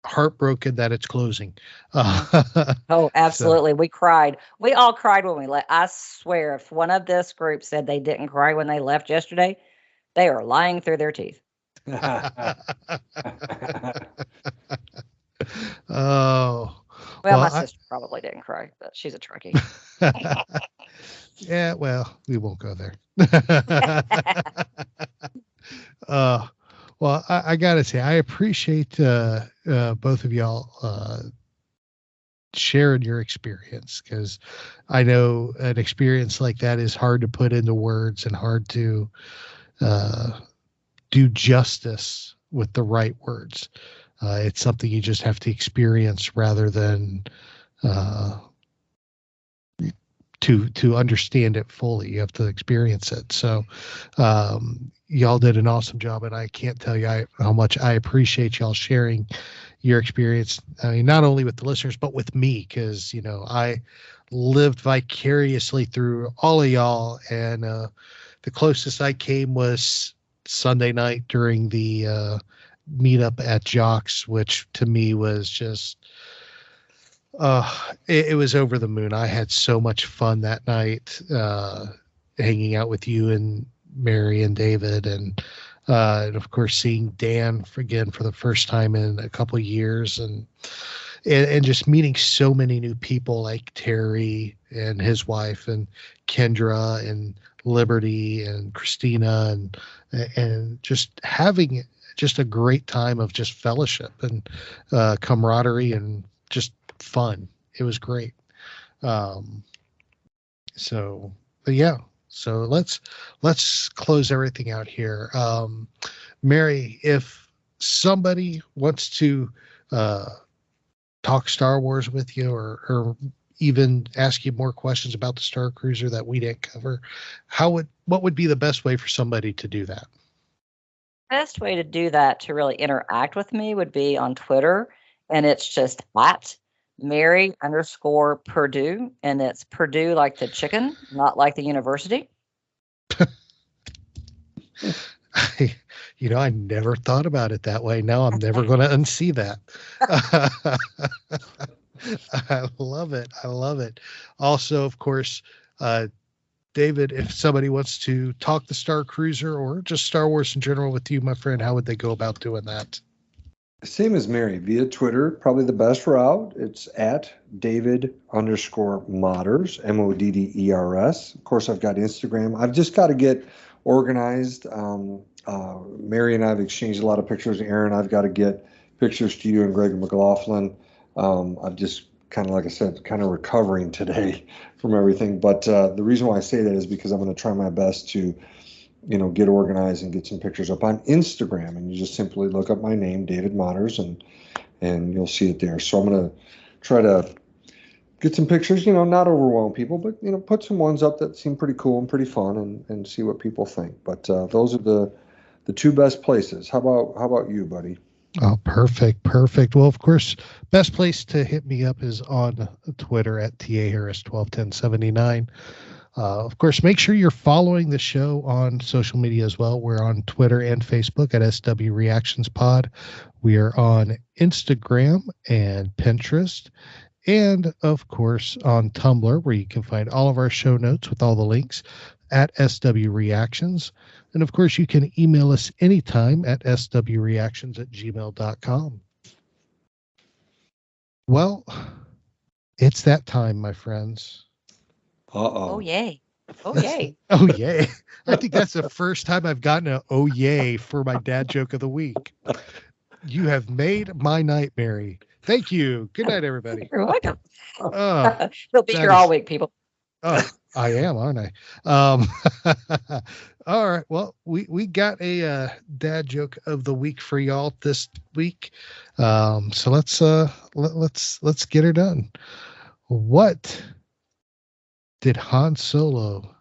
heartbroken that it's closing. Oh, absolutely. So, we cried. We all cried when we left. I swear, if one of this group said they didn't cry when they left yesterday, they are lying through their teeth. Oh. Well, my sister probably didn't cry, but she's a Trekkie. Yeah, well, we won't go there. Well, I gotta say, I appreciate both of y'all sharing your experience, because I know an experience like that is hard to put into words and hard to do justice with the right words. It's something you just have to experience rather than to understand it fully. You have to experience it. So y'all did an awesome job, and I can't tell you how much I appreciate y'all sharing your experience. I mean, not only with the listeners, but with me, because, I lived vicariously through all of y'all, and the closest I came was Sunday night during the meetup at Jock's, which to me was just it was over the moon. I had so much fun that night, hanging out with you and Mary and David, and of course seeing Dan again for the first time in a couple of years, and just meeting so many new people like Terry and his wife, and Kendra and Liberty and Christina, and just having just a great time of just fellowship and camaraderie and just fun. It was great. So let's close everything out here. Mary, if somebody wants to talk Star Wars with you, or even ask you more questions about the Starcruiser that we didn't cover, what would be the best way for somebody to do that? Best way to do that, to really interact with me, would be on Twitter, and it's just at Mary_Perdue, and it's Purdue like the chicken, not like the university. I never thought about it that way. Now I'm never going to unsee that. I love it. I love it. Also, of course, David, if somebody wants to talk the Starcruiser or just Star Wars in general with you, my friend, how would they go about doing that? Same as Mary, via Twitter, probably the best route. It's at David_Modders, Modders. Of course, I've got Instagram. I've just got to get organized. Mary and I have exchanged a lot of pictures. Aaron, I've got to get pictures to you and Greg McLaughlin. I've just kind of, like I said, kind of recovering today from everything. But the reason why I say that is because I'm going to try my best to get organized and get some pictures up on Instagram, and you just simply look up my name, David Modders, and you'll see it there. So I'm going to try to get some pictures, not overwhelm people, but, put some ones up that seem pretty cool and pretty fun, and see what people think. But those are the two best places. How about you, buddy? Oh, perfect. Well, of course, best place to hit me up is on Twitter at TAHarris121079. Of course, make sure you're following the show on social media as well. We're on Twitter and Facebook at SW Reactions Pod. We are on Instagram and Pinterest, and of course on Tumblr, where you can find all of our show notes with all the links at SW Reactions. And of course, you can email us anytime at swreactions@gmail.com. Well, it's that time, my friends. Uh-oh. Oh, yay. Oh, yay. Oh, yay. I think that's the first time I've gotten a oh, yay for my dad joke of the week. You have made my night, Mary. Thank you. Good night, everybody. You're welcome. He'll be here all week, people. Oh, I am, aren't I? All right. Well, we got a dad joke of the week for y'all this week. So let's get her done. What did Han Solo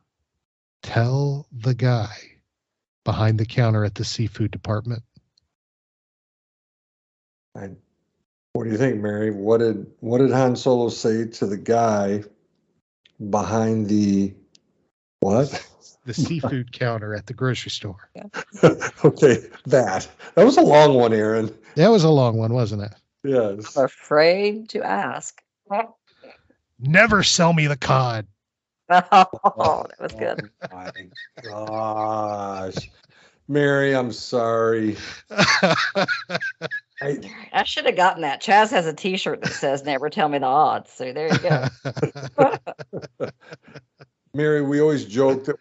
tell the guy behind the counter at the seafood department? What do you think, Mary? What did Han Solo say to the guy behind the what? The seafood counter at the grocery store. Okay, that was a long one, Aaron. That was a long one, wasn't it? Yes. I'm afraid to ask. Never sell me the cod. Oh, that was good. Oh my gosh. Mary, I'm sorry. I should have gotten that. Chaz has a t-shirt that says never tell me the odds. So there you go. Mary, we always joke that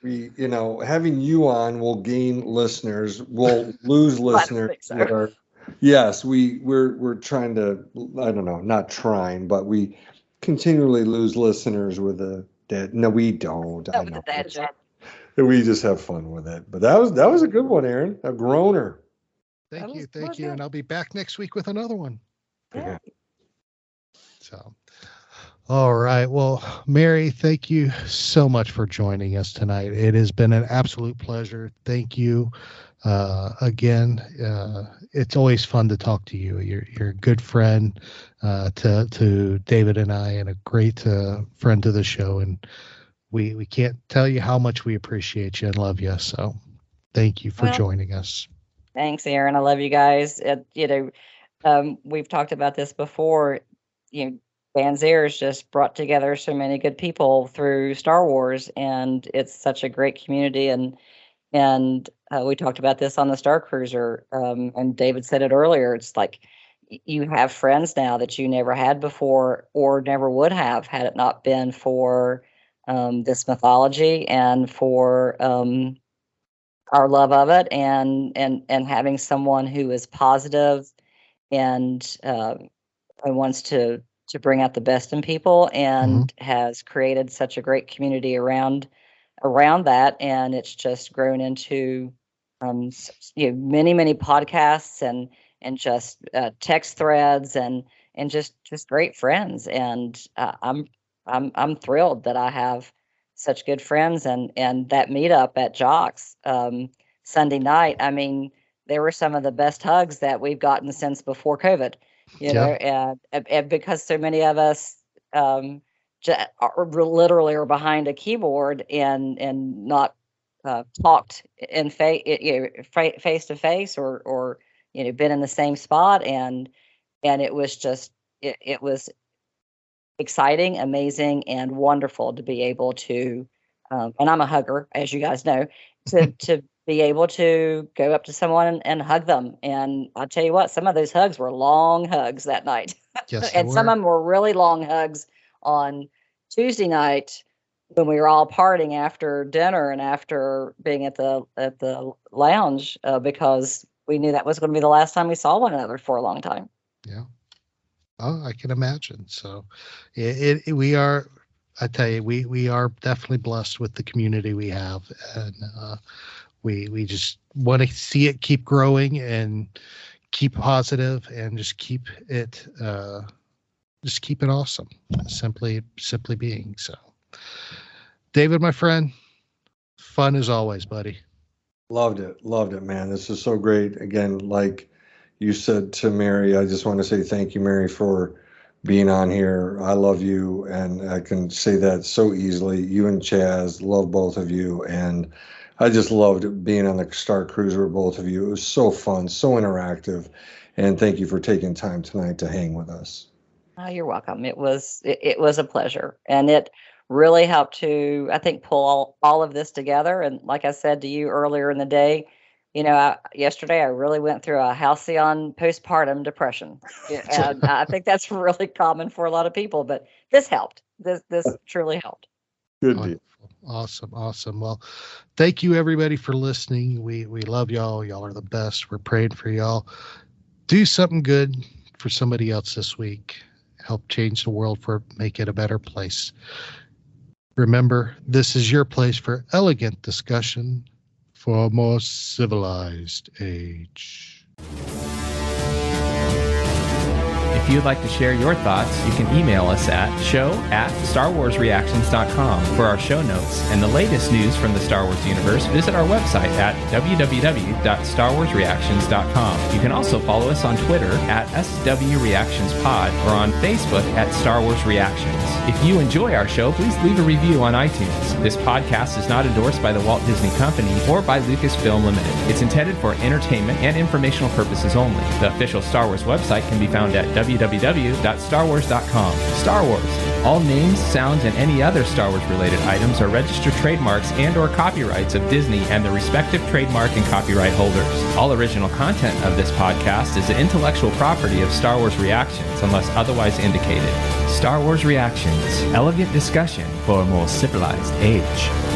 having you on will gain listeners, we'll lose listeners. So. Yes, we're trying to, I don't know, not trying, but we continually lose listeners with the dad. No, we don't. I know. We just have fun with it. But that was a good one, Aaron. A groaner. Thank you. And I'll be back next week with another one. Yeah. So, all right. Well, Mary, thank you so much for joining us tonight. It has been an absolute pleasure. Thank you. Again, it's always fun to talk to you. You're a good friend to David and I, and a great friend to the show. And we can't tell you how much we appreciate you and love you. So thank you for joining us. Thanks, Aaron. I love you guys. We've talked about this before. Banzer's just brought together so many good people through Star Wars, and it's such a great community. And we talked about this on the Starcruiser, and David said it earlier. It's like you have friends now that you never had before, or never would have had it not been for this mythology and for our love of it, and having someone who is positive and wants to bring out the best in people, and has created such a great community around that. And it's just grown into many podcasts and just text threads and just great friends. And I'm thrilled that I have such good friends, and that meetup at Jocks Sunday night. I mean, they were some of the best hugs that we've gotten since before COVID, and because so many of us literally are behind a keyboard and not talked in face to face, or been in the same spot, and it was just it was exciting, amazing, and wonderful to be able to, and I'm a hugger, as you guys know, to be able to go up to someone and hug them. And I'll tell you what, some of those hugs were long hugs that night. Yes, and some of them were really long hugs on Tuesday night when we were all partying after dinner and after being at the lounge, because we knew that was going to be the last time we saw one another for a long time. Yeah. Oh, I can imagine. So we are, I tell you, we are definitely blessed with the community we have. And we just want to see it keep growing and keep positive and just keep it awesome. Simply being. So David, my friend, fun as always, buddy. Loved it, man. This is so great. Again, like you said to Mary, I just want to say thank you, Mary, for being on here. I love you, and I can say that so easily. You and Chaz, love both of you, and I just loved being on the Starcruiser with both of you. It was so fun, so interactive, and thank you for taking time tonight to hang with us. Oh, you're welcome. It was a pleasure, and it really helped to, I think, pull all of this together. And like I said to you earlier in the day, yesterday I really went through a halcyon postpartum depression, and I think that's really common for a lot of people. But this helped. This truly helped. Good deal. Awesome. Well, thank you everybody for listening. We love y'all. Y'all are the best. We're praying for y'all. Do something good for somebody else this week. Help change the world, make it a better place. Remember, this is your place for elegant discussion for a more civilized age. If you'd like to share your thoughts, you can email us at show@starwarsreactions.com for our show notes and the latest news from the Star Wars universe. Visit our website at www.starwarsreactions.com. You can also follow us on Twitter at SWReactionsPod or on Facebook at Star Wars Reactions. If you enjoy our show, please leave a review on iTunes. This podcast is not endorsed by the Walt Disney Company or by Lucasfilm Limited. It's intended for entertainment and informational purposes only. The official Star Wars website can be found at www.starwars.com. Star Wars, All names, sounds, and any other Star Wars related items are registered trademarks and or copyrights of Disney and their respective trademark and copyright holders. All original content of this podcast is the intellectual property of Star Wars Reactions unless otherwise indicated. Star Wars Reactions, elegant discussion for a more civilized age.